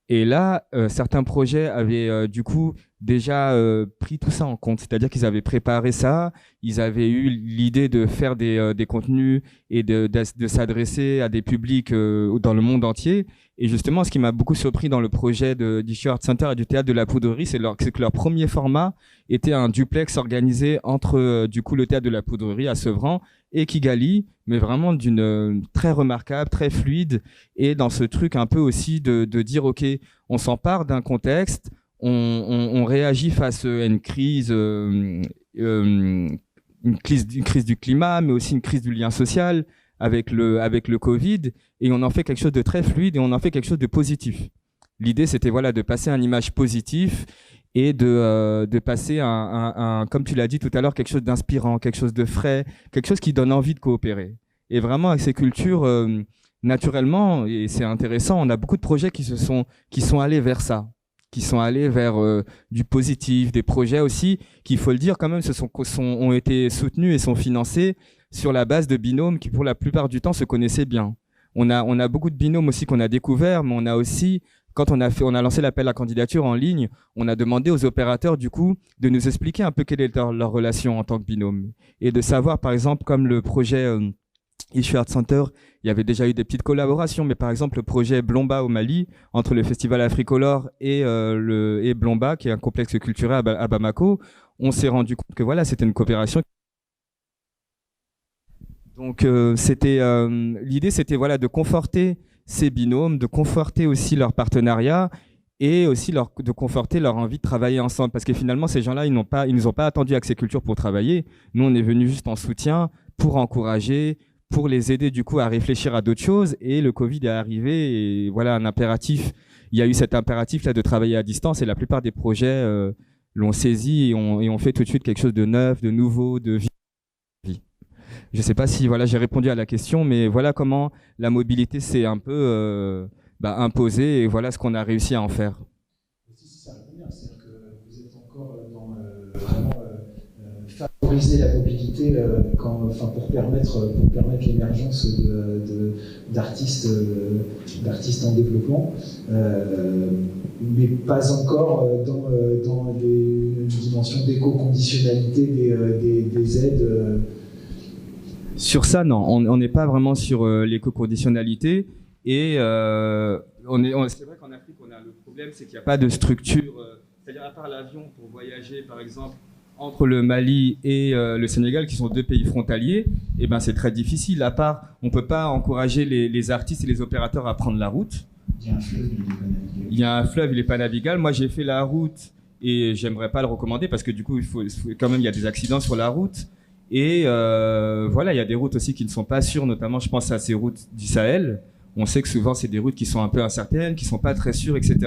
[SPEAKER 3] Et là, certains projets avaient du coup déjà pris tout ça en compte, c'est-à-dire qu'ils avaient préparé ça, ils avaient eu l'idée de faire des contenus et de s'adresser à des publics dans le monde entier. Et justement, ce qui m'a beaucoup surpris dans le projet d'Issue Art Center et du Théâtre de la Poudrerie, c'est que leur premier format était un duplex organisé entre du coup le Théâtre de la Poudrerie à Sevran et Kigali, mais vraiment d'une très remarquable, très fluide, et dans ce truc un peu aussi de dire ok, on s'empare d'un contexte, on réagit face à une crise du climat, mais aussi une crise du lien social avec le Covid, et on en fait quelque chose de très fluide et on en fait quelque chose de positif. L'idée, c'était voilà de passer un image positif et de passer comme tu l'as dit tout à l'heure, quelque chose d'inspirant, quelque chose de frais, quelque chose qui donne envie de coopérer. Et vraiment, avec ces cultures, naturellement, et c'est intéressant, on a beaucoup de projets qui sont allés vers ça, qui sont allés vers du positif, des projets aussi qui, il faut le dire quand même, ont été soutenus et sont financés sur la base de binômes qui, pour la plupart du temps, se connaissaient bien. On a beaucoup de binômes aussi qu'on a découverts, mais on a aussi, quand on a lancé l'appel à candidature en ligne, on a demandé aux opérateurs, du coup, de nous expliquer un peu quelle est leur relation en tant que binôme. Et de savoir, par exemple, comme le projet Issue Art Center, il y avait déjà eu des petites collaborations, mais par exemple, le projet Blomba au Mali, entre le Festival Africolor et Blomba, qui est un complexe culturel à Bamako, on s'est rendu compte que voilà, c'était une coopération. Donc l'idée, c'était voilà de conforter ces binômes, de conforter aussi leur partenariat et aussi de conforter leur envie de travailler ensemble, parce que finalement ces gens-là, ils nous ont pas attendu Accès Culture pour travailler. Nous, on est venus juste en soutien pour encourager, pour les aider du coup à réfléchir à d'autres choses. Et le Covid est arrivé et voilà un impératif. Il y a eu cet impératif là de travailler à distance et la plupart des projets l'ont saisi et ont fait tout de suite quelque chose de neuf, de nouveau, de vie. Je ne sais pas si voilà, j'ai répondu à la question, mais voilà comment la mobilité s'est un peu imposée et voilà ce qu'on a réussi à en faire.
[SPEAKER 4] Si ça répond bien, c'est-à-dire que vous êtes encore dans vraiment favoriser la mobilité pour permettre l'émergence d'artistes en développement, mais pas encore dans une dimension d'éco-conditionnalité des aides.
[SPEAKER 3] Sur ça, non, on n'est pas vraiment sur l'éco-conditionnalité et c'est vrai qu'en Afrique, on a le problème, c'est qu'il n'y a pas de structure, c'est-à-dire à part l'avion pour voyager, par exemple, entre le Mali et le Sénégal, qui sont deux pays frontaliers, et ben c'est très difficile. À part, on peut pas encourager les artistes et les opérateurs à prendre la route. Il y a un fleuve, il est pas navigable. Moi, j'ai fait la route et j'aimerais pas le recommander parce que du coup, quand même, il y a des accidents sur la route. Et voilà, il y a des routes aussi qui ne sont pas sûres, notamment, je pense à ces routes du Sahel. On sait que souvent, c'est des routes qui sont un peu incertaines, qui sont pas très sûres, etc.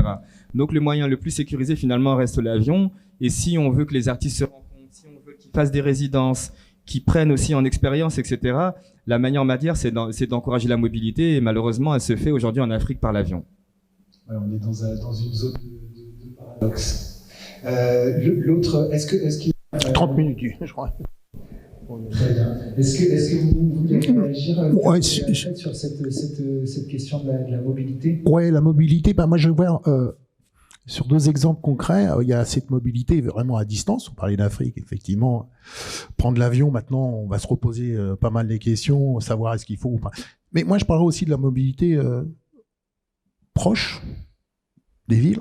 [SPEAKER 3] Donc, le moyen le plus sécurisé, finalement, reste l'avion. Et si on veut que les artistes se rencontrent, si on veut qu'ils fassent des résidences, qu'ils prennent aussi en expérience, etc., la manière, on va dire, c'est d'encourager la mobilité. Et malheureusement, elle se fait aujourd'hui en Afrique par l'avion.
[SPEAKER 4] Ouais, on est dans une zone de paradoxe. L'autre, est-ce qu'il y a...
[SPEAKER 2] 30 minutes, je crois.
[SPEAKER 4] Très bien. Est-ce que vous voulez réagir sur cette question de la mobilité ?
[SPEAKER 2] Ouais, la mobilité, moi je vois sur deux exemples concrets, il y a cette mobilité vraiment à distance. On parlait d'Afrique, effectivement. Prendre l'avion, maintenant, on va se reposer pas mal des questions, savoir est-ce qu'il faut ou pas. Mais moi je parlerai aussi de la mobilité proche des villes.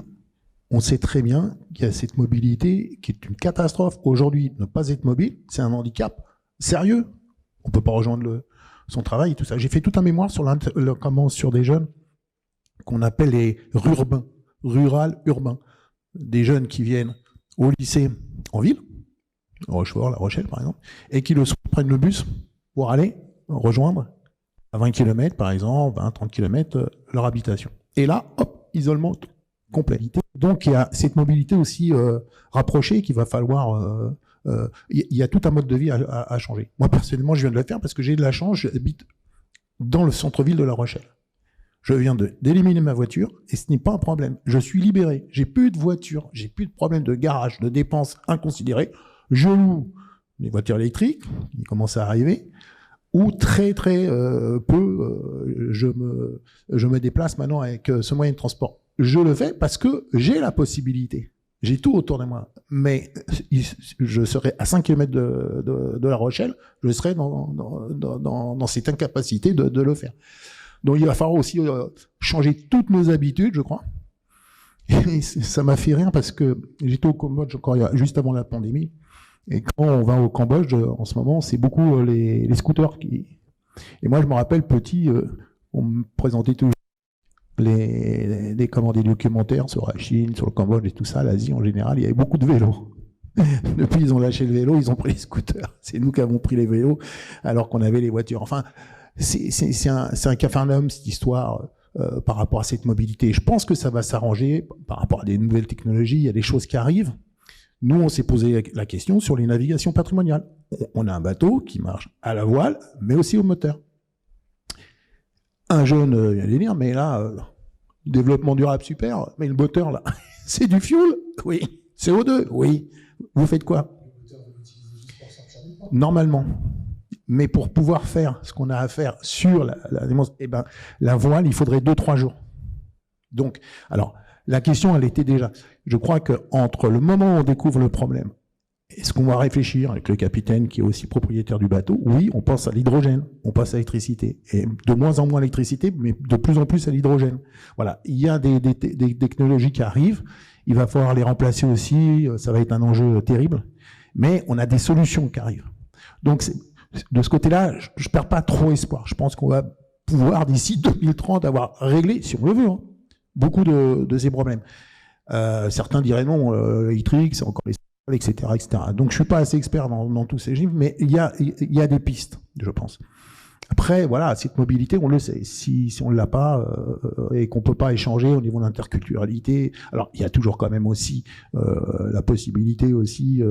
[SPEAKER 2] On sait très bien qu'il y a cette mobilité qui est une catastrophe. Aujourd'hui, ne pas être mobile, c'est un handicap sérieux. On peut pas rejoindre son travail et tout ça. J'ai fait tout un mémoire sur des jeunes qu'on appelle les rurbains, rural-urbains. Des jeunes qui viennent au lycée en ville, Rochefort, La Rochelle par exemple, et qui le soir prennent le bus pour aller rejoindre à 20 km par exemple, 20-30 km leur habitation. Et là, hop, isolement complet. Donc il y a cette mobilité aussi rapprochée qu'il va falloir... Il y a tout un mode de vie à changer. Moi personnellement, je viens de le faire parce que j'ai de la chance, j'habite dans le centre-ville de La Rochelle. Je viens d'éliminer ma voiture et ce n'est pas un problème. Je suis libéré, j'ai plus de voiture, j'ai plus de problème de garage, de dépenses inconsidérées. Je loue les voitures électriques qui commencent à arriver, ou très très peu, je me déplace maintenant avec ce moyen de transport. Je le fais parce que j'ai la possibilité. J'ai tout autour de moi. Mais je serai à 5 km de La Rochelle, je serai dans cette incapacité de le faire. Donc il va falloir aussi changer toutes nos habitudes, je crois. Et ça m'a fait rire parce que j'étais au Cambodge encore juste avant la pandémie. Et quand on va au Cambodge, en ce moment, c'est beaucoup les scooters qui... Et moi, je me rappelle, petit, on me présentait toujours des documentaires sur la Chine, sur le Cambodge et tout ça, l'Asie en général, il y avait beaucoup de vélos. Depuis, ils ont lâché le vélo, ils ont pris les scooters. C'est nous qui avons pris les vélos, alors qu'on avait les voitures. Enfin, c'est un capharnaüm, cette histoire, par rapport à cette mobilité. Je pense que ça va s'arranger par rapport à des nouvelles technologies. Il y a des choses qui arrivent. Nous, on s'est posé la question sur les navigations patrimoniales. On a un bateau qui marche à la voile, mais aussi au moteur. Un jeune vient de dire, mais là, développement durable, super, mais le moteur, là, c'est du fuel? Oui. CO2? Oui. Vous faites quoi? Normalement. Mais pour pouvoir faire ce qu'on a à faire sur la voile, il faudrait 2-3 jours. Donc, alors, la question, elle était déjà, je crois que entre le moment où on découvre le problème, est-ce qu'on va réfléchir avec le capitaine qui est aussi propriétaire du bateau? Oui, on pense à l'hydrogène, on passe à l'électricité. Et de moins en moins à l'électricité, mais de plus en plus à l'hydrogène. Voilà, il y a des technologies qui arrivent, il va falloir les remplacer aussi, ça va être un enjeu terrible, mais on a des solutions qui arrivent. Donc, de ce côté-là, je perds pas trop espoir. Je pense qu'on va pouvoir, d'ici 2030, avoir réglé, si on le veut, hein, beaucoup de ces problèmes. Certains diraient non, électrique, c'est encore les etc., etc. Donc je suis pas assez expert dans tous ces chiffres, mais il y a des pistes, je pense. Après, voilà, cette mobilité, on le sait. Si on l'a pas et qu'on peut pas échanger au niveau de l'interculturalité, alors il y a toujours quand même aussi la possibilité aussi,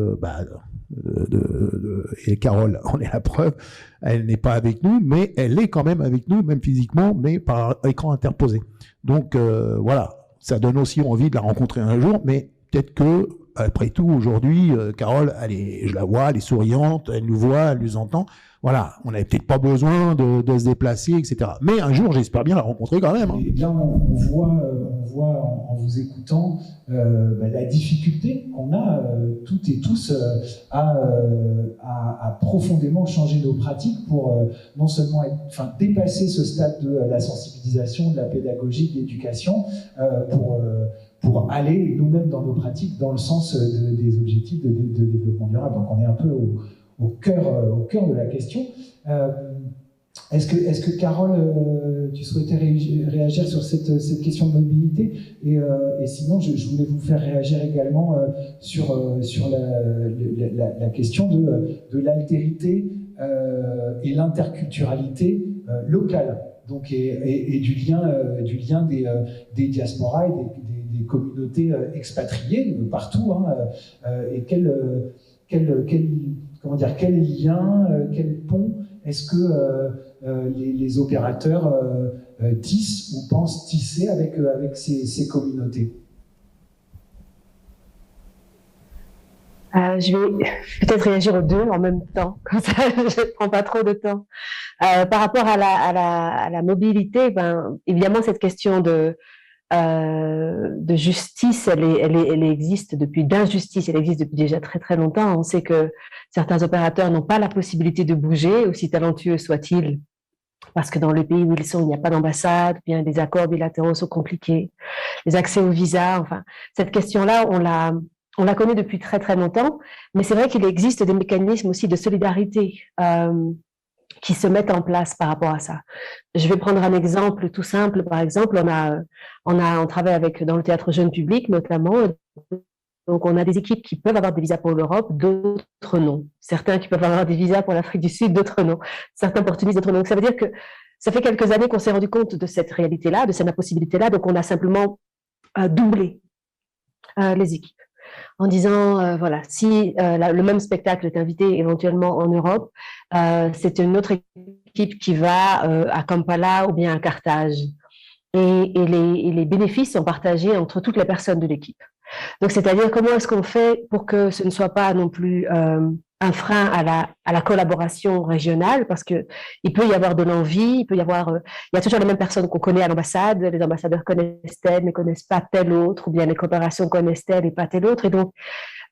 [SPEAKER 2] et Carole en est la preuve. Elle n'est pas avec nous, mais elle est quand même avec nous, même physiquement, mais par écran interposé. Donc voilà, ça donne aussi envie de la rencontrer un jour, mais peut-être que après tout, aujourd'hui, Carole, je la vois, elle est souriante, elle nous voit, elle nous entend. Voilà, on n'avait peut-être pas besoin de se déplacer, etc. Mais un jour, j'espère bien la rencontrer quand même. Hein.
[SPEAKER 4] Et là, on voit en vous écoutant la difficulté qu'on a toutes et tous à profondément changer nos pratiques pour non seulement dépasser ce stade de la sensibilisation, de la pédagogie, de l'éducation, pour aller nous-mêmes dans nos pratiques dans le sens des objectifs de développement durable. Donc on est un peu au cœur de la question. Est-ce que Carole, tu souhaitais réagir sur cette question de mobilité et sinon, je voulais vous faire réagir également sur la question de l'altérité et l'interculturalité locale, donc et du lien des diasporas et des communautés expatriées partout, hein, et quel lien, quel pont est-ce que les opérateurs tissent ou pensent tisser avec ces communautés?
[SPEAKER 1] Je vais peut-être réagir aux deux en même temps, comme ça je ne prends pas trop de temps. Par rapport à la mobilité, évidemment cette question de justice, elle existe d'injustice, elle existe depuis déjà très très longtemps. On sait que certains opérateurs n'ont pas la possibilité de bouger, aussi talentueux soient-ils, parce que dans le pays où ils sont, il n'y a pas d'ambassade, bien les accords bilatéraux sont compliqués, les accès aux visas, enfin, cette question-là, on la connaît depuis très très longtemps, mais c'est vrai qu'il existe des mécanismes aussi de solidarité qui se mettent en place par rapport à ça. Je vais prendre un exemple tout simple. Par exemple, on travaille dans le théâtre jeune public notamment. Donc, on a des équipes qui peuvent avoir des visas pour l'Europe, d'autres non. Certains qui peuvent avoir des visas pour l'Afrique du Sud, d'autres non. Certains pour Tunis, d'autres non. Donc, ça veut dire que ça fait quelques années qu'on s'est rendu compte de cette réalité-là, de cette impossibilité-là. Donc, on a simplement doublé les équipes en disant, voilà, si le même spectacle est invité éventuellement en Europe, c'est une autre équipe qui va à Kampala ou bien à Carthage. Et les bénéfices sont partagés entre toutes les personnes de l'équipe. Donc, c'est-à-dire comment est-ce qu'on fait pour que ce ne soit pas non plus un frein à la collaboration régionale, parce que il peut y avoir de l'envie, il y a toujours les mêmes personnes qu'on connaît à l'ambassade, les ambassadeurs connaissent tel, ne connaissent pas tel autre, ou bien les coopérations connaissent tel et pas tel autre, et donc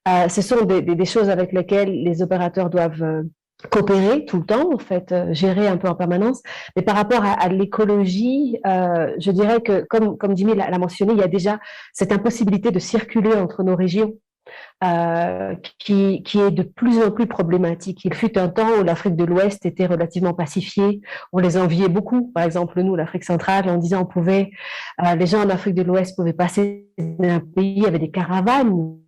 [SPEAKER 1] ce sont des choses avec lesquelles les opérateurs doivent coopérer tout le temps, en fait, gérer un peu en permanence. Mais par rapport à l'écologie, je dirais que, comme Jimmy l'a mentionné, il y a déjà cette impossibilité de circuler entre nos régions. Qui est de plus en plus problématique. Il fut un temps où l'Afrique de l'Ouest était relativement pacifiée. On les enviait beaucoup. Par exemple, nous, l'Afrique centrale, en disant les gens en Afrique de l'Ouest pouvaient passer d'un pays avec des caravanes,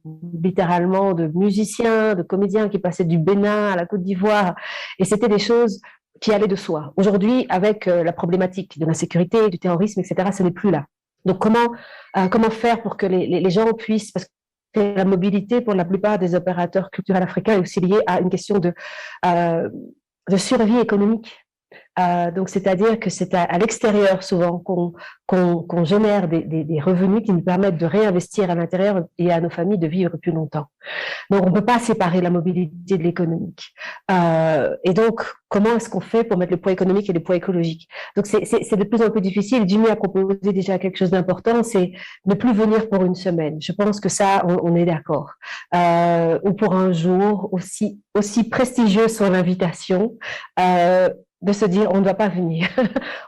[SPEAKER 1] littéralement, de musiciens, de comédiens qui passaient du Bénin à la Côte d'Ivoire. Et c'était des choses qui allaient de soi. Aujourd'hui, avec la problématique de l'insécurité, du terrorisme, etc., ce n'est plus là. Donc, comment faire pour que les gens puissent, parce que la mobilité, pour la plupart des opérateurs culturels africains, est aussi liée à une question de survie économique. Donc, c'est-à-dire que c'est à l'extérieur souvent qu'on génère des revenus qui nous permettent de réinvestir à l'intérieur et à nos familles de vivre plus longtemps. Donc, on ne peut pas séparer la mobilité de l'économique. Et donc, comment est-ce qu'on fait pour mettre le poids économique et le poids écologique? Donc, c'est de plus en plus difficile. Jimmy a proposé déjà quelque chose d'important, c'est ne plus venir pour une semaine. Je pense que ça, on est d'accord. Ou pour un jour, aussi prestigieux soit l'invitation, de se dire on ne va pas venir,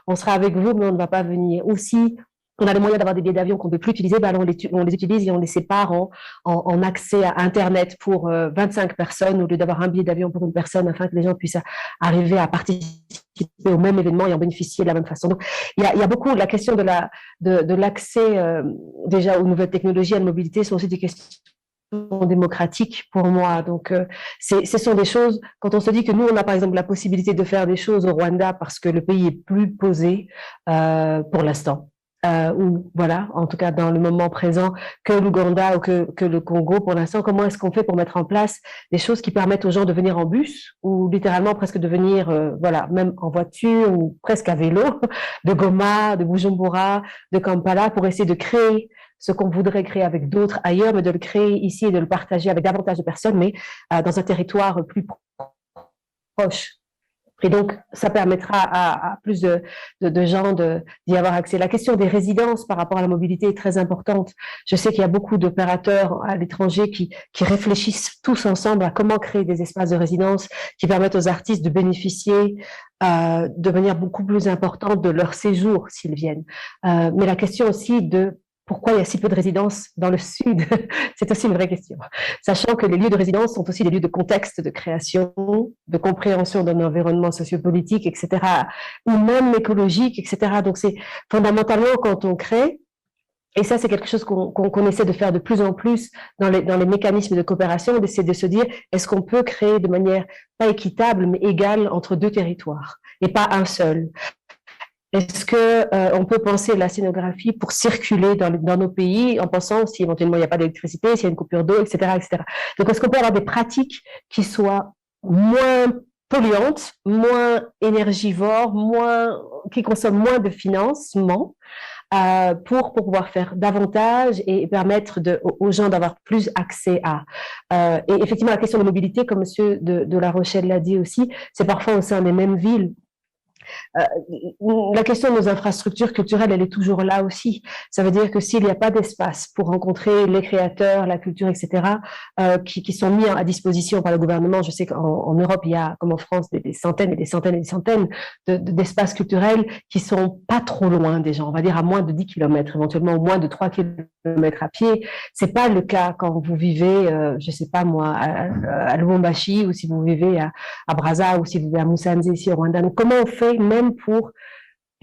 [SPEAKER 1] on sera avec vous mais on ne va pas venir. Ou si on a les moyens d'avoir des billets d'avion qu'on ne peut plus utiliser, ben on les utilise et on les sépare en accès à Internet pour 25 personnes au lieu d'avoir un billet d'avion pour une personne, afin que les gens puissent arriver à participer au même événement et en bénéficier de la même façon. Donc, il y a beaucoup la question de l'accès déjà aux nouvelles technologies, à la mobilité, sont aussi des questions démocratique pour moi. Donc, ce sont des choses, quand on se dit que nous, on a par exemple la possibilité de faire des choses au Rwanda parce que le pays est plus posé pour l'instant, ou voilà, en tout cas dans le moment présent, que l'Ouganda ou que le Congo pour l'instant, comment est-ce qu'on fait pour mettre en place des choses qui permettent aux gens de venir en bus ou littéralement presque de venir, voilà, même en voiture ou presque à vélo, de Goma, de Bujumbura, de Kampala, pour essayer de créer ce qu'on voudrait créer avec d'autres ailleurs, mais de le créer ici et de le partager avec davantage de personnes, mais dans un territoire plus proche. Et donc, ça permettra à plus de gens d'y avoir accès. La question des résidences par rapport à la mobilité est très importante. Je sais qu'il y a beaucoup d'opérateurs à l'étranger qui réfléchissent tous ensemble à comment créer des espaces de résidence qui permettent aux artistes de bénéficier de manière beaucoup plus importante de leur séjour s'ils viennent. Mais la question aussi de pourquoi il y a si peu de résidences dans le Sud? C'est aussi une vraie question. Sachant que les lieux de résidence sont aussi des lieux de contexte, de création, de compréhension d'un environnement sociopolitique, etc., ou même écologique, etc. Donc, c'est fondamentalement quand on crée, et ça, c'est quelque chose qu'on essaie de faire de plus en plus dans les mécanismes de coopération, d'essayer de se dire, est-ce qu'on peut créer de manière pas équitable, mais égale entre deux territoires, et pas un seul? Est-ce que on peut penser la scénographie pour circuler dans nos pays en pensant si éventuellement il n'y a pas d'électricité, s'il y a une coupure d'eau, etc., etc. Donc, est-ce qu'on peut avoir des pratiques qui soient moins polluantes, moins énergivores, qui consomment moins de financement pour pouvoir faire davantage et permettre aux gens d'avoir plus accès à. Et effectivement, la question de mobilité, comme Monsieur de La Rochelle l'a dit aussi, c'est parfois au sein des mêmes villes. La question de nos infrastructures culturelles, elle est toujours là aussi. Ça veut dire que s'il n'y a pas d'espace pour rencontrer les créateurs, la culture, etc., qui sont mis à disposition par le gouvernement, je sais qu'en Europe, il y a, comme en France, des centaines et des centaines et des centaines d'espaces culturels qui sont pas trop loin des gens, on va dire à moins de 10 kilomètres, éventuellement au moins de 3 kilomètres à pied. C'est pas le cas quand vous vivez, je sais pas moi, à Lubumbashi, ou si vous vivez à Brazza, ou si vous vivez à Musanze, ici au Rwanda. Donc, comment on fait même pour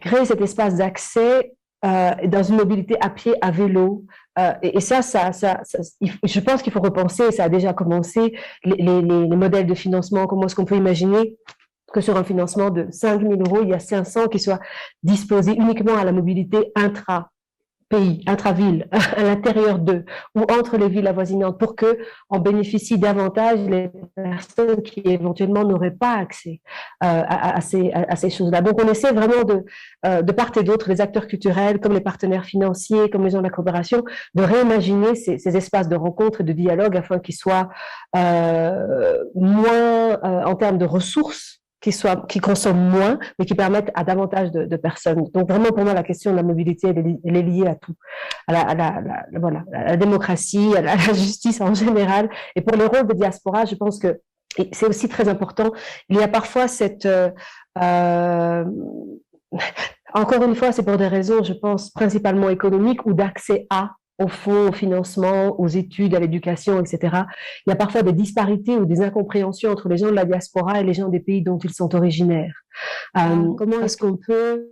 [SPEAKER 1] créer cet espace d'accès dans une mobilité à pied, à vélo, et ça, je pense qu'il faut repenser, ça a déjà commencé, les modèles de financement. Comment est-ce qu'on peut imaginer que sur un financement de 5 000 €, il y a 500 qui soient disposés uniquement à la mobilité pays, intra-villes, à l'intérieur d'eux ou entre les villes avoisinantes pour que en bénéficient davantage les personnes qui éventuellement n'auraient pas accès à ces choses-là. Donc, on essaie vraiment de part et d'autre, les acteurs culturels, comme les partenaires financiers, comme les gens de la coopération, de réimaginer ces espaces de rencontre et de dialogue afin qu'ils soient moins en termes de ressources, qui consomment moins, mais qui permettent à davantage de personnes. Donc vraiment, pour moi, la question de la mobilité, elle est liée à tout, à la démocratie, à la justice en général. Et pour le rôle de diaspora, je pense que c'est aussi très important. Il y a parfois encore une fois, c'est pour des raisons, je pense, principalement économiques ou d'accès aux fonds, au financement, aux études, à l'éducation, etc. Il y a parfois des disparités ou des incompréhensions entre les gens de la diaspora et les gens des pays dont ils sont originaires. Comment est-ce qu'on peut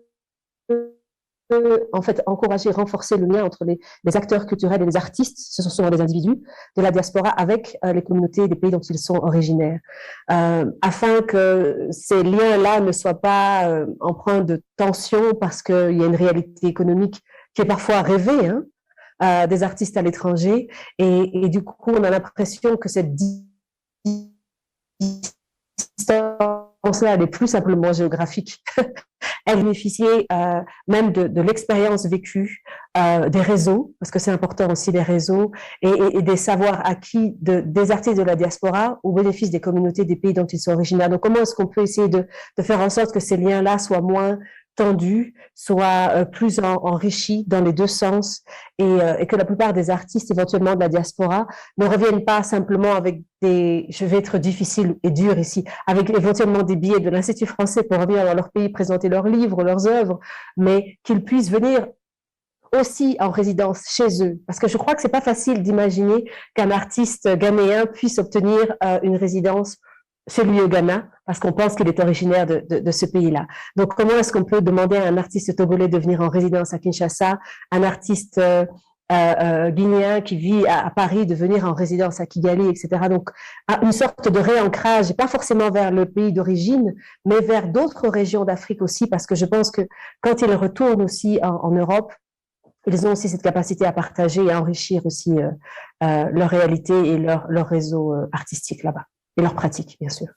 [SPEAKER 1] en fait encourager, renforcer le lien entre les acteurs culturels et les artistes, ce sont souvent des individus de la diaspora, avec les communautés des pays dont ils sont originaires, afin que ces liens-là ne soient pas empreints de tension parce qu'il y a une réalité économique qui est parfois rêvée, des artistes à l'étranger, et du coup on a l'impression que cette distance-là, elle est plus simplement géographique. Elle bénéficiait même de l'expérience vécue, des réseaux, parce que c'est important aussi les réseaux, et des savoirs acquis des artistes de la diaspora au bénéfice des communautés des pays dont ils sont originaires. Donc comment est-ce qu'on peut essayer de faire en sorte que ces liens-là soient moins tendus, soit plus enrichis dans les deux sens, et que la plupart des artistes éventuellement de la diaspora ne reviennent pas simplement avec je vais être difficile et dur ici, avec éventuellement des billets de l'Institut français pour revenir dans leur pays présenter leurs livres, leurs œuvres, mais qu'ils puissent venir aussi en résidence chez eux. Parce que je crois que c'est pas facile d'imaginer qu'un artiste ghanéen puisse obtenir une résidence chez lui au Ghana, parce qu'on pense qu'il est originaire de ce pays-là. Donc, comment est-ce qu'on peut demander à un artiste togolais de venir en résidence à Kinshasa, un artiste guinéen qui vit à Paris de venir en résidence à Kigali, etc. Donc, une sorte de réancrage, pas forcément vers le pays d'origine, mais vers d'autres régions d'Afrique aussi, parce que je pense que quand ils retournent aussi en Europe, ils ont aussi cette capacité à partager et à enrichir aussi leur réalité et leur réseau artistique là-bas. Et leur pratique, bien sûr.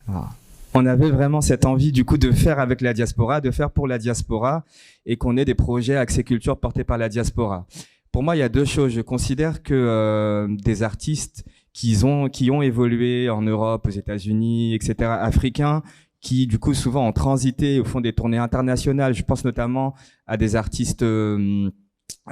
[SPEAKER 3] On avait vraiment cette envie, du coup, de faire avec la diaspora, de faire pour la diaspora, et qu'on ait des projets Accès Culture portés par la diaspora. Pour moi, il y a deux choses. Je considère que des artistes qui ont évolué en Europe, aux États-Unis, etc., africains, qui, du coup, souvent ont transité au fond des tournées internationales. Je pense notamment à des artistes...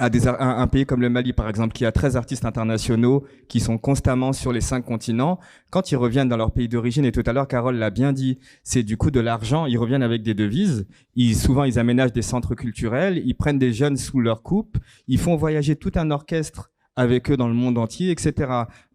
[SPEAKER 3] un pays comme le Mali, par exemple, qui a 13 artistes internationaux qui sont constamment sur les 5 continents. Quand ils reviennent dans leur pays d'origine, et tout à l'heure, Carole l'a bien dit, c'est du coup de l'argent. Ils reviennent avec des devises. Souvent, ils aménagent des centres culturels. Ils prennent des jeunes sous leur coupe. Ils font voyager tout un orchestre avec eux dans le monde entier, etc.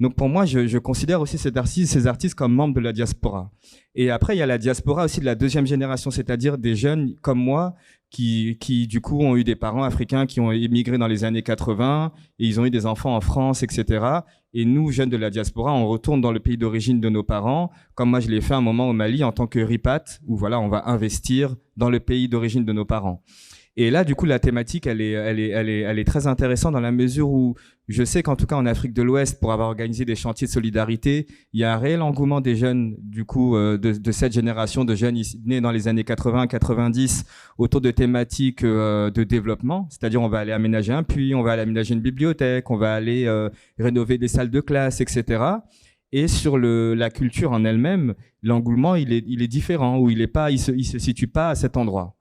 [SPEAKER 3] Donc pour moi, je considère aussi ces artistes comme membres de la diaspora. Et après, il y a la diaspora aussi de la deuxième génération, c'est-à-dire des jeunes comme moi qui du coup ont eu des parents africains qui ont émigré dans les années 80 et ils ont eu des enfants en France, etc. Et nous, jeunes de la diaspora, on retourne dans le pays d'origine de nos parents, comme moi je l'ai fait un moment au Mali en tant que ripat, où voilà, on va investir dans le pays d'origine de nos parents. Et là, du coup, la thématique, elle est très intéressante dans la mesure où je sais qu'en tout cas en Afrique de l'Ouest, pour avoir organisé des chantiers de solidarité, il y a un réel engouement des jeunes, du coup, de cette génération de jeunes nés dans les années 80-90 autour de thématiques de développement. C'est-à-dire, on va aller aménager un puits, on va aller aménager une bibliothèque, on va aller rénover des salles de classe, etc. Et sur la culture en elle-même, l'engouement, il est différent, ou il se situe pas à cet endroit.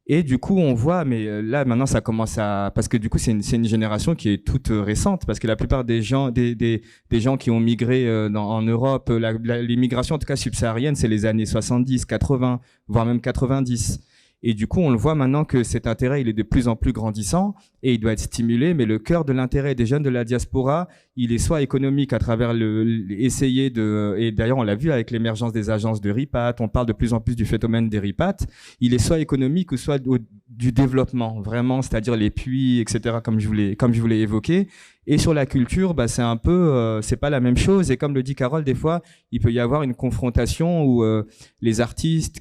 [SPEAKER 3] Et du coup, on voit, mais là maintenant, ça commence parce que du coup, c'est une génération qui est toute récente, parce que la plupart des gens, des gens qui ont migré en Europe, l'immigration en tout cas subsaharienne, c'est les années 70, 80, voire même 90. Et du coup, on le voit maintenant que cet intérêt, il est de plus en plus grandissant et il doit être stimulé. Mais le cœur de l'intérêt des jeunes de la diaspora, il est soit économique à travers et d'ailleurs, on l'a vu avec l'émergence des agences de ripat, on parle de plus en plus du phénomène des ripat. Il est soit économique ou soit du développement, vraiment, c'est-à-dire les puits, etc., comme je voulais évoquer. Et sur la culture, c'est un peu, c'est pas la même chose. Et comme le dit Carole, des fois, il peut y avoir une confrontation où les artistes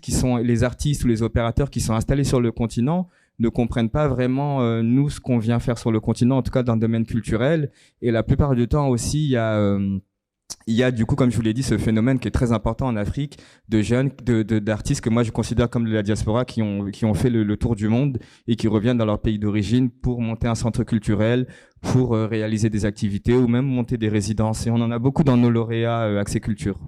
[SPEAKER 3] ou les opérateurs qui sont installés sur le continent ne comprennent pas vraiment nous ce qu'on vient faire sur le continent, en tout cas dans le domaine culturel. Et la plupart du temps aussi, il y a du coup, comme je vous l'ai dit, ce phénomène qui est très important en Afrique de jeunes, d'artistes que moi je considère comme de la diaspora qui ont fait le tour du monde et qui reviennent dans leur pays d'origine pour monter un centre culturel, pour réaliser des activités ou même monter des résidences. Et on en a beaucoup dans nos lauréats Accès Culture.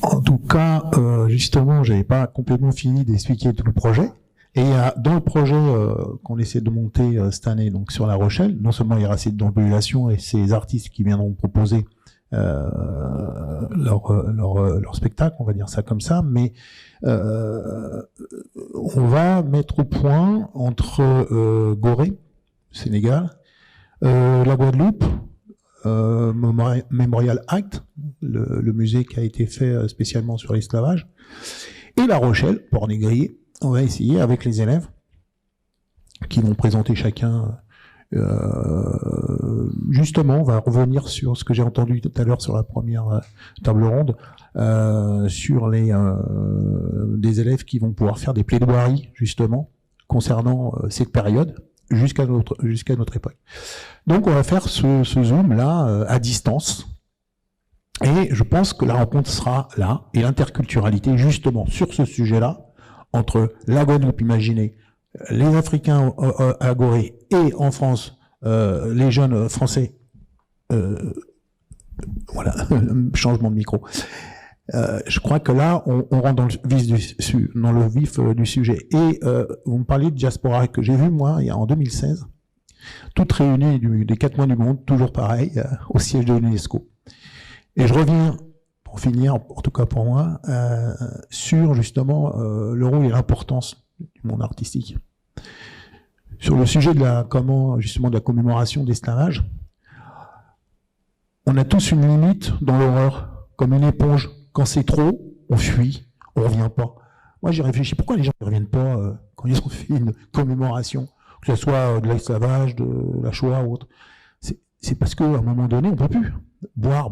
[SPEAKER 2] En tout cas, justement, j'avais pas complètement fini d'expliquer tout le projet. Et dans le projet qu'on essaie de monter cette année, donc sur La Rochelle, non seulement il y aura cette population et ces artistes qui viendront proposer leur spectacle, on va dire ça comme ça, mais on va mettre au point entre Gorée, Sénégal, la Guadeloupe, Memorial Act, le musée qui a été fait spécialement sur l'esclavage, et La Rochelle, Port-Négrier. On va essayer avec les élèves qui vont présenter chacun. Justement, on va revenir sur ce que j'ai entendu tout à l'heure sur la première table ronde, sur des élèves qui vont pouvoir faire des plaidoiries justement concernant cette période jusqu'à notre époque. Donc, on va faire ce zoom là à distance. Et je pense que la rencontre sera là et l'interculturalité justement sur ce sujet-là. Entre la Guadeloupe, imaginez, les Africains à Gorée et en France, les jeunes Français, voilà, changement de micro. Je crois que là, on rentre dans le vif du sujet. Et vous me parliez de diaspora que j'ai vu, moi, en 2016, toutes réunies des 4 mois du monde, toujours pareil, au siège de l'UNESCO. Et je reviens... pour finir, en tout cas pour moi, sur justement le rôle et l'importance du monde artistique. Sur le sujet de la commémoration d'esclavage, on a tous une limite dans l'horreur, comme une éponge. Quand c'est trop, on fuit, on revient pas. Moi, j'ai réfléchi, pourquoi les gens ne reviennent pas quand ils ont fait une commémoration, que ce soit de l'esclavage, de la Shoah ou autre. C'est parce qu'à un moment donné, on peut plus boire.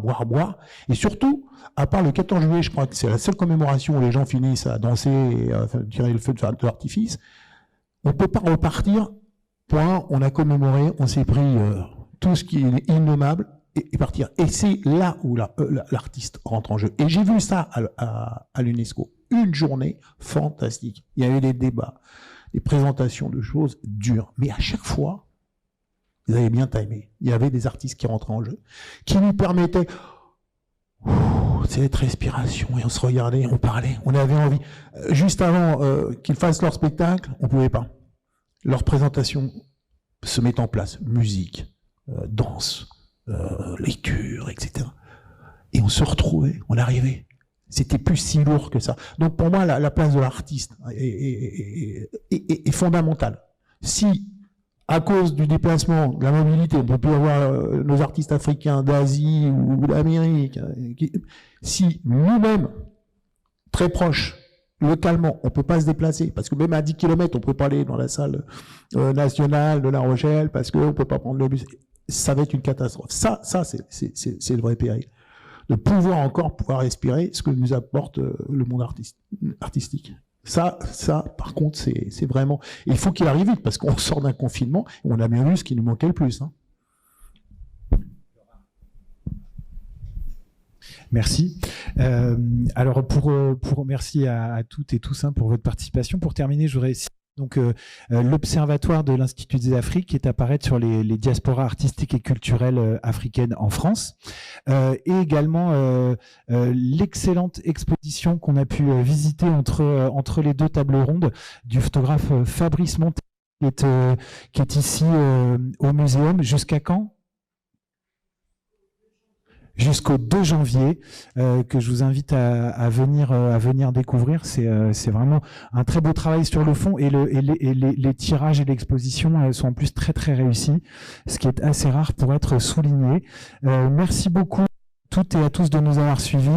[SPEAKER 2] Et surtout, à part le 14 juillet, je crois que c'est la seule commémoration où les gens finissent à danser et à tirer le feu de l'artifice, on peut pas repartir, point, on a commémoré, on s'est pris tout ce qui est innommable et partir. Et c'est là où l'artiste rentre en jeu. Et j'ai vu ça à l'UNESCO. Une journée fantastique. Il y avait des débats, des présentations de choses dures. Mais à chaque fois, vous avez bien timé. Il y avait des artistes qui rentraient en jeu, qui nous permettaient cette respiration, et on se regardait, on parlait, on avait envie. Juste avant qu'ils fassent leur spectacle, on pouvait pas. Leur présentation se met en place, musique, danse, lecture, etc. Et on se retrouvait, on arrivait. C'était plus si lourd que ça. Donc pour moi, la place de l'artiste est fondamentale. Si à cause du déplacement, de la mobilité, on peut plus avoir nos artistes africains d'Asie ou d'Amérique. Si nous-mêmes, très proches, localement, on peut pas se déplacer, parce que même à 10 km, on peut pas aller dans la salle nationale de La Rochelle, parce qu'on peut pas prendre le bus, ça va être une catastrophe. Ça, c'est le vrai péril. De pouvoir respirer ce que nous apporte le monde artistique. Ça, par contre, c'est vraiment... Et il faut qu'il arrive vite, parce qu'on sort d'un confinement, et on a bien vu ce qui nous manquait le plus. Hein.
[SPEAKER 5] Merci. Alors, pour remercier à toutes et tous pour votre participation. Pour terminer, je voudrais donc l'Observatoire de l'Institut des Afriques qui est apparaître sur les diasporas artistiques et culturelles africaines en France, et également l'excellente exposition qu'on a pu visiter entre les deux tables rondes du photographe Fabrice Montet qui est ici au Muséum. Jusqu'à quand ? Jusqu'au 2 janvier, que je vous invite à venir découvrir. C'est vraiment un très beau travail sur le fond, et les tirages et l'exposition sont en plus très très réussis, ce qui est assez rare pour être souligné. Merci beaucoup à toutes et à tous de nous avoir suivis.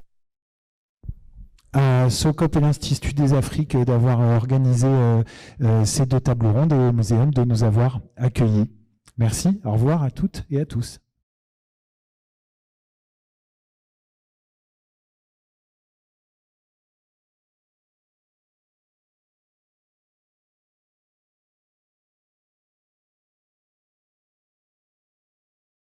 [SPEAKER 5] À SOCOP et l'Institut des Afriques d'avoir organisé ces deux tables rondes, et au Muséum de nous avoir accueillis. Merci, au revoir à toutes et à tous.